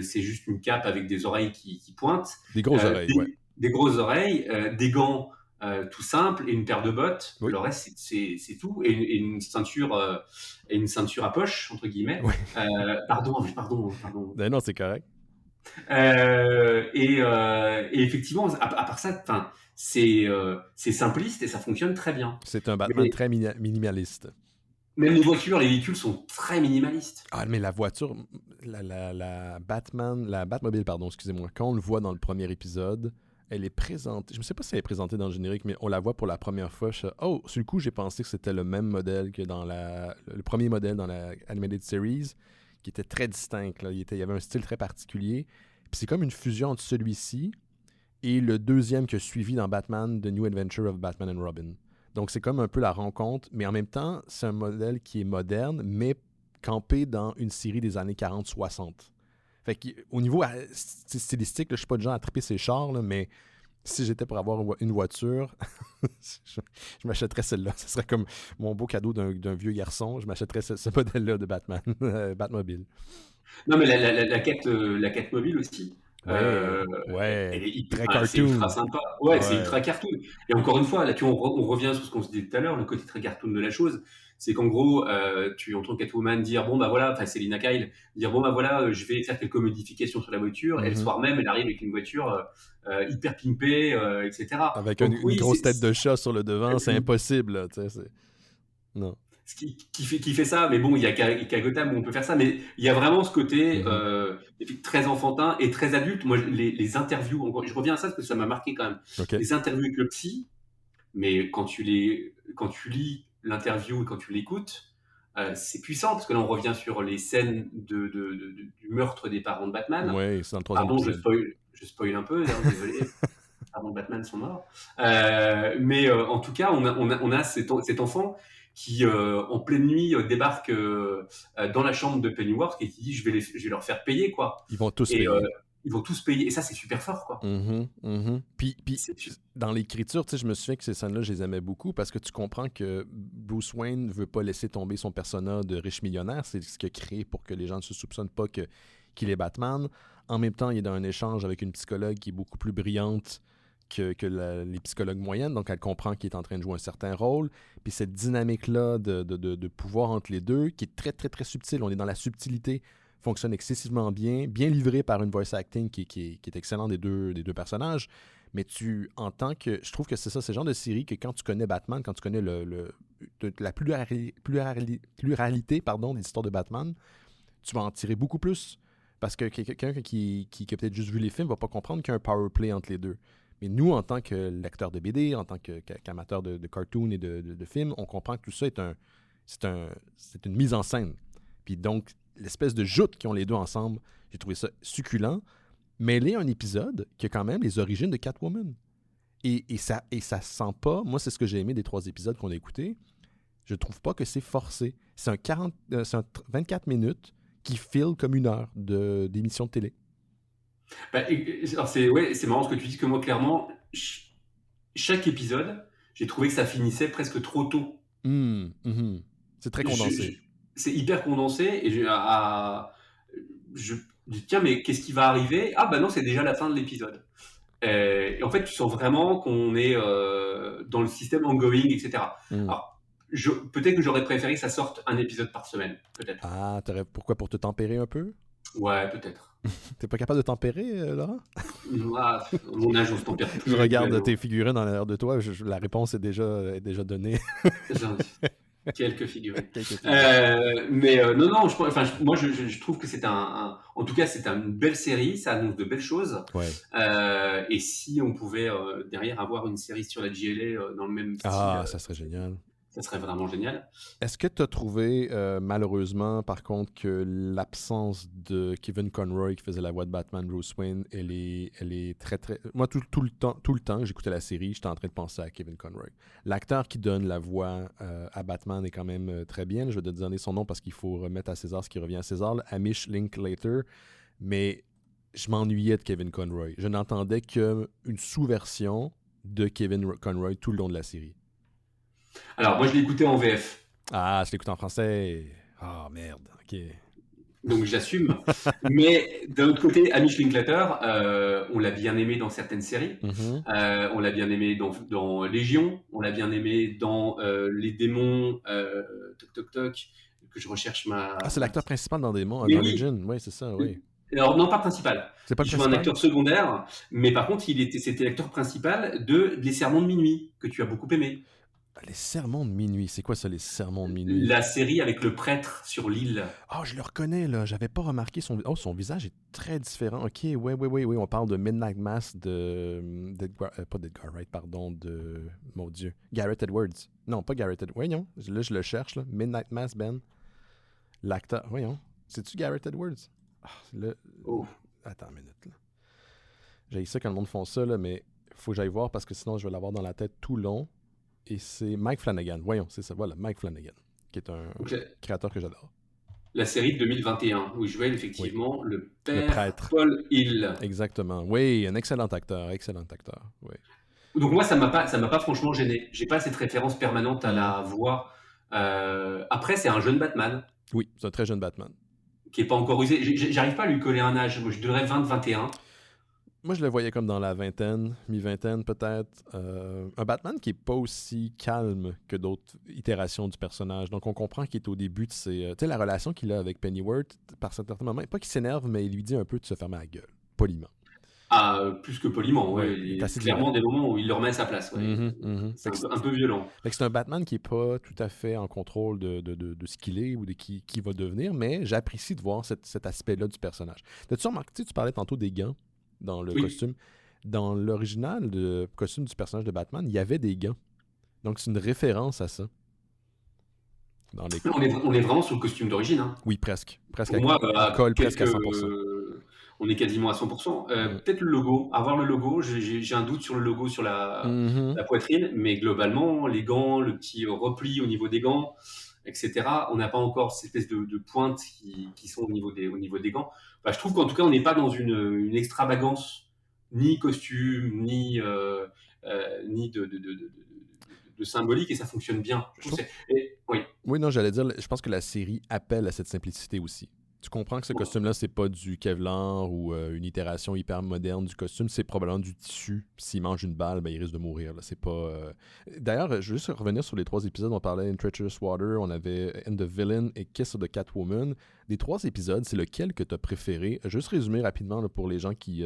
c'est juste une cape avec des oreilles qui pointent. Des grosses oreilles, des grosses oreilles, des gants tout simple et une paire de bottes. Le reste, c'est tout. Et une ceinture à poche, entre guillemets. Pardon. Non, c'est correct. Et effectivement, à part ça, c'est simpliste et ça fonctionne très bien. C'est un Batman très minimaliste. Même les véhicules sont très minimalistes. Ah, mais la voiture, la Batmobile, pardon, excusez-moi, quand on le voit dans le premier épisode, elle est présentée, je ne sais pas si elle est présentée dans le générique, mais on la voit pour la première fois. Sur le coup, j'ai pensé que c'était le même modèle que dans le premier modèle dans la Animated Series, qui était très distinct. Là. Il y avait un style très particulier. Puis c'est comme une fusion entre celui-ci et le deuxième qui a suivi dans Batman, The New Adventure of Batman and Robin. Donc c'est comme un peu la rencontre, mais en même temps, c'est un modèle qui est moderne, mais campé dans une série des années 40-60. Fait qu'au niveau stylistique, là, je suis pas de genre à triper ces chars, là, mais si j'étais pour avoir une voiture, je m'achèterais celle-là. Ce serait comme mon beau cadeau d'un vieux garçon. Je m'achèterais ce modèle-là de Batman, Batmobile. Non, mais la quête mobile aussi. Elle est hyper cartoon. C'est ultra sympa. C'est ultra cartoon. Et encore une fois, là, on revient sur ce qu'on se disait tout à l'heure, le côté très cartoon de la chose. C'est qu'en gros, tu entends Catwoman dire bon bah voilà, enfin Selina Kyle dire bon bah voilà, je vais faire quelques modifications sur la voiture. Et le soir même, elle arrive avec une voiture hyper pimpée, etc. Avec une grosse tête de chat sur le devant, c'est impossible. Là, non. Qui fait ça, mais bon, il y a qu'à Gotham où on peut faire ça, mais il y a vraiment ce côté très enfantin et très adulte. Moi, les interviews, je reviens à ça parce que ça m'a marqué quand même. Les interviews avec le psy, mais quand tu lis l'interview et quand tu l'écoutes, c'est puissant parce que là, on revient sur les scènes du meurtre des parents de Batman. Oui, c'est dans le troisième épisode. Je spoil un peu, désolé. Les parents de Batman sont morts. Mais en tout cas, on a cet enfant qui, en pleine nuit, débarque dans la chambre de Pennyworth et qui dit je vais leur faire payer, quoi. Ils vont tous payer. ils vont tous payer. Et ça, c'est super fort, quoi. Puis C'est- dans l'écriture, tu sais, je me souviens que ces scènes-là, je les aimais beaucoup parce que tu comprends que Bruce Wayne veut pas laisser tomber son persona de riche millionnaire. C'est ce qu'il a créé pour que les gens ne se soupçonnent pas qu'il est Batman. En même temps, il est dans un échange avec une psychologue qui est beaucoup plus brillante que les psychologues moyennes, donc elle comprend qu'il est en train de jouer un certain rôle. Puis cette dynamique-là de pouvoir entre les deux, qui est très, très, très subtile, on est dans la subtilité, fonctionne excessivement bien livré par une voice acting qui est excellent des deux personnages, mais tu entends que, je trouve que c'est ça, c'est le genre de série que quand tu connais Batman, quand tu connais la pluralité de l'histoire de Batman, tu vas en tirer beaucoup plus. Parce que quelqu'un qui a peut-être juste vu les films va pas comprendre qu'il y a un power play entre les deux. Mais nous, en tant que lecteur de BD, en tant qu'amateur de cartoon et de films, on comprend que tout ça c'est une mise en scène. Puis donc, l'espèce de joute qu'ils ont les deux ensemble, j'ai trouvé ça succulent, mêlé à un épisode qui a quand même les origines de Catwoman. Et ça sent pas, moi c'est ce que j'ai aimé des 3 épisodes qu'on a écoutés, je trouve pas que c'est forcé. C'est un 24 minutes qui file comme 1 heure d'émission de télé. Alors c'est marrant ce que tu dis, que moi, clairement, chaque épisode, j'ai trouvé que ça finissait presque trop tôt. C'est très condensé. C'est hyper condensé et je dis tiens, mais qu'est-ce qui va arriver? Ah bah non, c'est déjà la fin de l'épisode. Et en fait, tu sens vraiment qu'on est dans le système ongoing, etc. Alors, peut-être que j'aurais préféré que ça sorte un épisode par semaine, peut-être. Ah, pourquoi? Pour te tempérer un peu? Ouais, peut-être. T'es pas capable de tempérer, Laurent? Ah, mon âge, on se tempère plus. Je regarde tes figurines en l'air de toi, la réponse est déjà donnée. Quelques figurines. Mais non, moi je trouve que c'est en tout cas c'est une belle série, ça annonce de belles choses. Ouais. Et si on pouvait derrière avoir une série sur la GLA dans le même style, ça serait génial. Ça serait vraiment génial. Est-ce que tu as trouvé, malheureusement, par contre, que l'absence de Kevin Conroy qui faisait la voix de Batman, Bruce Wayne, elle est très, très... Moi, tout le temps que j'écoutais la série, j'étais en train de penser à Kevin Conroy. L'acteur qui donne la voix à Batman est quand même très bien. Je vais te donner son nom parce qu'il faut remettre à César ce qui revient à César, Hamish Linklater. Mais je m'ennuyais de Kevin Conroy. Je n'entendais qu'une sous-version de Kevin Conroy tout le long de la série. Alors, moi, je l'ai écouté en VF. Ah, je l'écoute en français. Ah, merde. OK. Donc, j'assume. Mais d'un autre côté, Hamish Linklater, on l'a bien aimé dans certaines séries. On l'a bien aimé dans Légion. On l'a bien aimé dans Les Démons, Toc Toc Toc, que je recherche ma... Ah, c'est l'acteur principal dans Démons, dans Légion. Oui, c'est ça, oui. Alors, non, pas principal. C'est pas il joue un acteur secondaire, mais par contre, c'était l'acteur principal de Les Sermons de minuit, que tu as beaucoup aimé. Les Sermons de minuit, c'est quoi ça, les Sermons de minuit? La série avec le prêtre sur l'île. Ah, je le reconnais, là. J'avais pas remarqué son... Oh, son visage est très différent. OK, oui. On parle de Midnight Mass pas d'Edgar Wright, pardon, de... Mon Dieu. Gareth Edwards. Non, pas Gareth Edwards. Voyons, là, je le cherche, là. Midnight Mass, Ben. L'acteur... Voyons. C'est-tu Gareth Edwards? Attends une minute, là. J'ai ça quand le monde font ça, là, mais faut que j'aille voir parce que sinon, je vais l'avoir dans la tête tout long. Et c'est Mike Flanagan. Voyons, c'est ça. Voilà, Mike Flanagan, qui est un créateur que j'adore. La série de 2021, où il jouait effectivement le prêtre Paul Hill. Exactement. Oui, un excellent acteur. Oui. Donc moi, ça m'a pas franchement gêné. J'ai pas cette référence permanente à la voix. Après, c'est un jeune Batman. Oui, c'est un très jeune Batman. Qui est pas encore usé. J'arrive pas à lui coller un âge. Moi, je dirais 20-21. Moi, je le voyais comme dans la vingtaine, mi-vingtaine peut-être. Un Batman qui n'est pas aussi calme que d'autres itérations du personnage. Donc, on comprend qu'il est au début de ses... tu sais, la relation qu'il a avec Pennyworth, par certains moments, pas qu'il s'énerve, mais il lui dit un peu de se fermer la gueule, poliment. Ah, plus que poliment, ouais. Il y a clairement des moments où il le remet à sa place. Ouais. C'est un peu violent. C'est un Batman qui n'est pas tout à fait en contrôle de ce qu'il est ou de qui va devenir, mais j'apprécie de voir cet aspect-là du personnage. T'as-tu remarqué, tu parlais tantôt des gants dans le costume. Dans l'original de costume du personnage de Batman, il y avait des gants. Donc, c'est une référence à ça. On est vraiment sur le costume d'origine. Hein. Oui, presque. Pour moi, colle presque à 100%. On est quasiment à 100%. Peut-être le logo. Avoir le logo, j'ai un doute sur le logo sur la poitrine, mais globalement, les gants, le petit repli au niveau des gants, etc. On n'a pas encore cette espèce de pointes qui sont au niveau des gants. Enfin, je trouve qu'en tout cas, on n'est pas dans une extravagance, ni costume, ni de symbolique, et ça fonctionne bien. Je trouve oui. Oui, non, j'allais dire, je pense que la série appelle à cette simplicité aussi. Tu comprends que ce costume-là, c'est pas du Kevlar ou une itération hyper moderne du costume, c'est probablement du tissu. S'il mange une balle, ben, il risque de mourir. Là. C'est pas. D'ailleurs, je veux juste revenir sur les 3 épisodes. On parlait In Treacherous Water, on avait In the Villain et Kiss of the Catwoman. Des 3 épisodes, c'est lequel que tu as préféré? Juste résumer rapidement là, pour les gens qui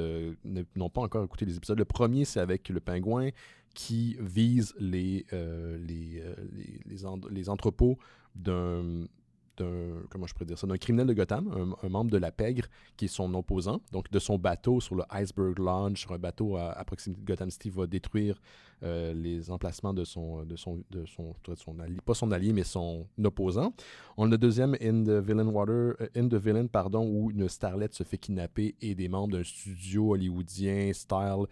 n'ont pas encore écouté les épisodes. Le premier, c'est avec le pingouin qui vise les entrepôts d'un comment je pourrais dire ça, d'un criminel de Gotham, un membre de la Pègre qui est son opposant. Donc de son bateau sur le Iceberg Lodge, sur un bateau à proximité de Gotham City, va détruire les emplacements de son allié, pas son allié, mais son opposant. On a le deuxième In the Villain, où une starlette se fait kidnapper et des membres d'un studio hollywoodien style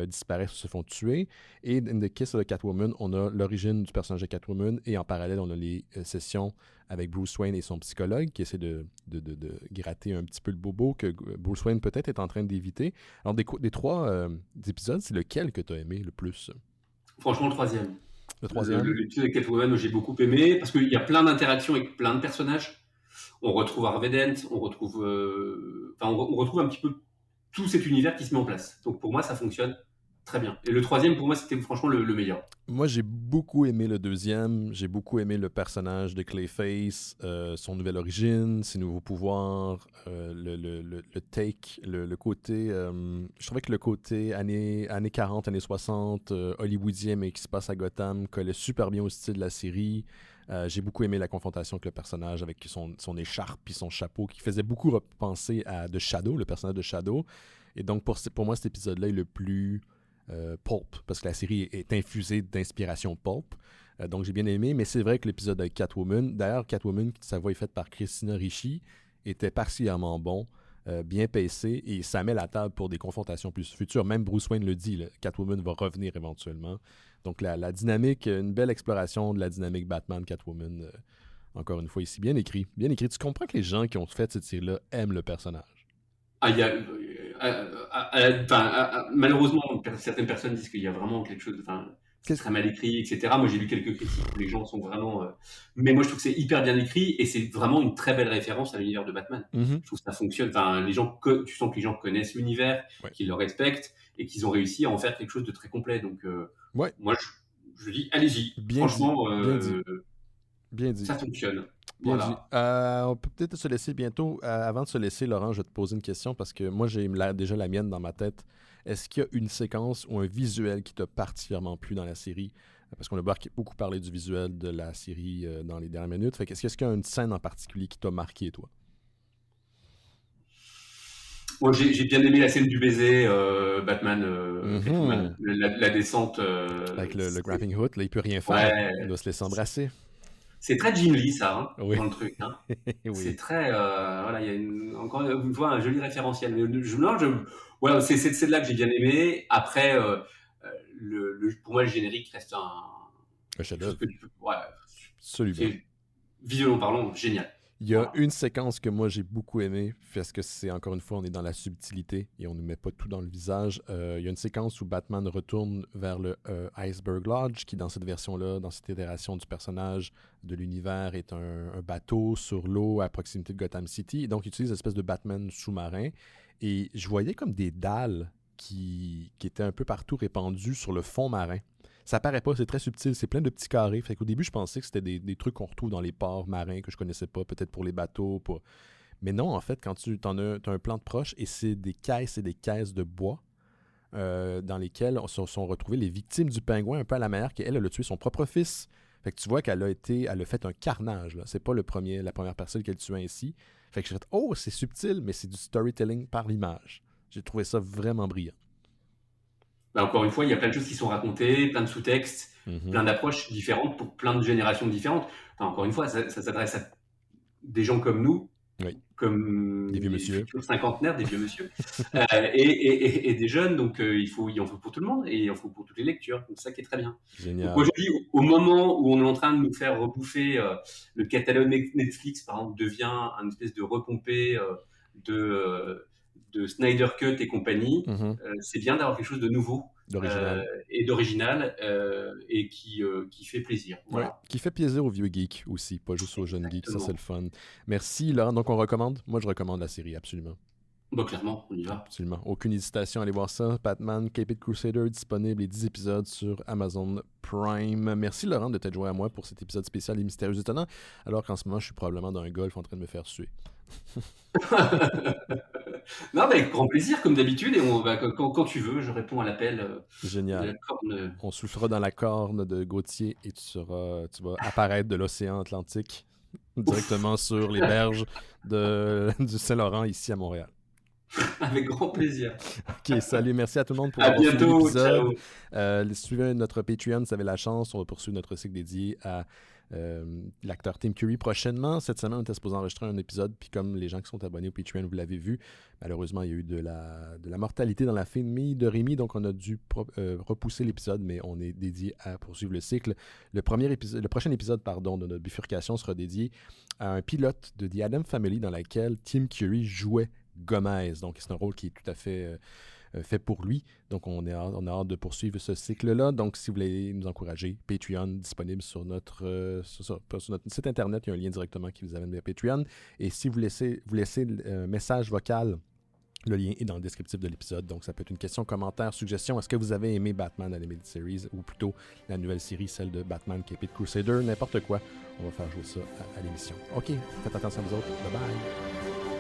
disparaissent ou se font tuer. Et In the Kiss of the Catwoman, on a l'origine du personnage de Catwoman et en parallèle, on a les sessions avec Bruce Wayne et son psychologue qui essaie de gratter un petit peu le bobo que Bruce Wayne peut-être est en train d'éviter. Alors des 3 épisodes, c'est lequel que tu as aimé le plus? Franchement, le troisième. Le troisième? L'épisode de Catwoman, j'ai beaucoup aimé parce qu'il y a plein d'interactions avec plein de personnages. On retrouve Harvey Dent, on retrouve un petit peu tout cet univers qui se met en place. Donc pour moi, ça fonctionne très bien. Et le troisième, pour moi, c'était franchement le meilleur. Moi, j'ai beaucoup aimé le deuxième. J'ai beaucoup aimé le personnage de Clayface, son nouvelle origine, ses nouveaux pouvoirs, le take, le côté... je trouvais que le côté années 40, années 60, hollywoodien, mais qui se passe à Gotham, collait super bien au style de la série. J'ai beaucoup aimé la confrontation avec le personnage, avec son écharpe et son chapeau, qui faisait beaucoup repenser à The Shadow, le personnage de Shadow. Et donc, pour moi, cet épisode-là est le plus... pulp, parce que la série est infusée d'inspiration pulp. Donc j'ai bien aimé, mais c'est vrai que l'épisode avec Catwoman, d'ailleurs Catwoman, sa voix est faite par Christina Ricci, était particulièrement bon, bien pacé, et ça met la table pour des confrontations plus futures. Même Bruce Wayne le dit, Catwoman va revenir éventuellement. Donc la dynamique, une belle exploration de la dynamique Batman-Catwoman, encore une fois ici, bien écrit. Bien écrit. Tu comprends que les gens qui ont fait cette série-là aiment le personnage. Il y a... malheureusement, certaines personnes disent qu'il y a vraiment quelque chose de c'est très mal écrit, etc. Moi, j'ai lu quelques critiques où les gens sont vraiment... Mais moi, je trouve que c'est hyper bien écrit et c'est vraiment une très belle référence à l'univers de Batman. Je trouve que ça fonctionne. Tu sens que les gens connaissent l'univers, qu'ils le respectent et qu'ils ont réussi à en faire quelque chose de très complet. Donc, moi, je dis, allez-y. Franchement, bien dit. Ça fonctionne. Bien dit. On peut peut-être se laisser bientôt. Avant de se laisser, Laurent, je vais te poser une question parce que moi, j'ai déjà la mienne dans ma tête. Est-ce qu'il y a une séquence ou un visuel qui t'a particulièrement plu dans la série? Parce qu'on a beaucoup parlé du visuel de la série dans les dernières minutes. Est-ce qu'il y a une scène en particulier qui t'a marqué, toi? Moi, j'ai bien aimé la scène du baiser, Batman, la descente. Avec le grappling hook, là, il peut rien faire. Il doit se laisser embrasser. C'est très Jim Lee, ça, oui. dans le truc. Oui. C'est très... il y a encore une fois un joli référentiel. C'est celle-là que j'ai bien aimé. Après, pour moi, le générique reste un chef-d'œuvre. Absolument. Visuellement parlant, génial. Il y a une séquence que moi j'ai beaucoup aimée, parce que c'est encore une fois, on est dans la subtilité et on ne met pas tout dans le visage. Il y a une séquence où Batman retourne vers le Iceberg Lodge, qui dans cette version-là, dans cette itération du personnage de l'univers, est un bateau sur l'eau à proximité de Gotham City. Et donc il utilise une espèce de Batman sous-marin. Et je voyais comme des dalles qui étaient un peu partout répandues sur le fond marin. Ça paraît pas, c'est très subtil, c'est plein de petits carrés. Fait qu'au début, je pensais que c'était des trucs qu'on retrouve dans les ports marins que je connaissais pas, peut-être pour les bateaux. Mais non, en fait, quand tu as un plan de proche, et c'est des caisses et des caisses de bois dans lesquelles sont retrouvées les victimes du pingouin, un peu à la manière qu'elle a tué son propre fils. Fait que tu vois qu'elle a fait un carnage. Là. C'est pas la première personne qu'elle tue ainsi. Fait que j'ai fait, oh, c'est subtil, mais c'est du storytelling par l'image. J'ai trouvé ça vraiment brillant. Encore une fois, il y a plein de choses qui sont racontées, plein de sous-textes, plein d'approches différentes pour plein de générations différentes. Encore une fois, ça s'adresse à des gens comme nous Oui. Comme des vieux des monsieur. futurs cinquantenaires, des vieux monsieur, et des jeunes. Donc il en faut pour tout le monde et il en faut pour toutes les lectures. Donc c'est ça qui est très bien. Génial. Donc moi je dis, au moment où on est en train de nous faire rebouffer le catalogue Netflix, par exemple, devient un espèce de repompé de Snyder Cut et compagnie, c'est bien d'avoir quelque chose de nouveau. D'original. Et d'original, et qui fait plaisir. Voilà. Ouais, qui fait plaisir aux vieux geeks aussi, pas juste aux jeunes geeks. Ça, c'est le fun. Merci, Laurent. Donc, on recommande? Moi, je recommande la série, absolument. Bah, clairement, on y va. Absolument. Aucune hésitation, allez voir ça. Batman, Caped Crusader, disponible, les 10 épisodes sur Amazon Prime. Merci, Laurent, de t'être joint à moi pour cet épisode spécial des Mystérieux Étonnants, alors qu'en ce moment, je suis probablement dans un golf en train de me faire suer. Non, mais avec grand plaisir, comme d'habitude, et quand tu veux, je réponds à l'appel. Génial. De la corne. On soufflera dans la corne de Gauthier et tu vas apparaître de l'océan Atlantique directement sur les berges du Saint-Laurent ici à Montréal. Avec grand plaisir. Ok, salut, merci à tout le monde pour à avoir suivi l'épisode. Ciao. Suivez notre Patreon, vous avez la chance. On va poursuivre notre cycle dédié à l'acteur Tim Curry prochainement. Cette semaine, on était supposé enregistrer un épisode, puis comme les gens qui sont abonnés au Patreon, vous l'avez vu, malheureusement, il y a eu de la mortalité dans la famille de Rémi, donc on a dû repousser l'épisode, mais on est dédié à poursuivre le cycle. Le prochain épisode de notre bifurcation sera dédié à un pilote de The Addams Family dans laquelle Tim Curry jouait Gomez. Donc, c'est un rôle qui est tout à fait fait pour lui. Donc, on a hâte de poursuivre ce cycle-là. Donc, si vous voulez nous encourager, Patreon disponible sur notre site internet. Il y a un lien directement qui vous amène vers Patreon. Et si vous laissez un message vocal, le lien est dans le descriptif de l'épisode. Donc, ça peut être une question, commentaire, suggestion. Est-ce que vous avez aimé Batman Animated Series ou plutôt la nouvelle série, celle de Batman Caped Crusader? N'importe quoi. On va faire jouer ça à l'émission. OK, faites attention à vous autres. Bye bye.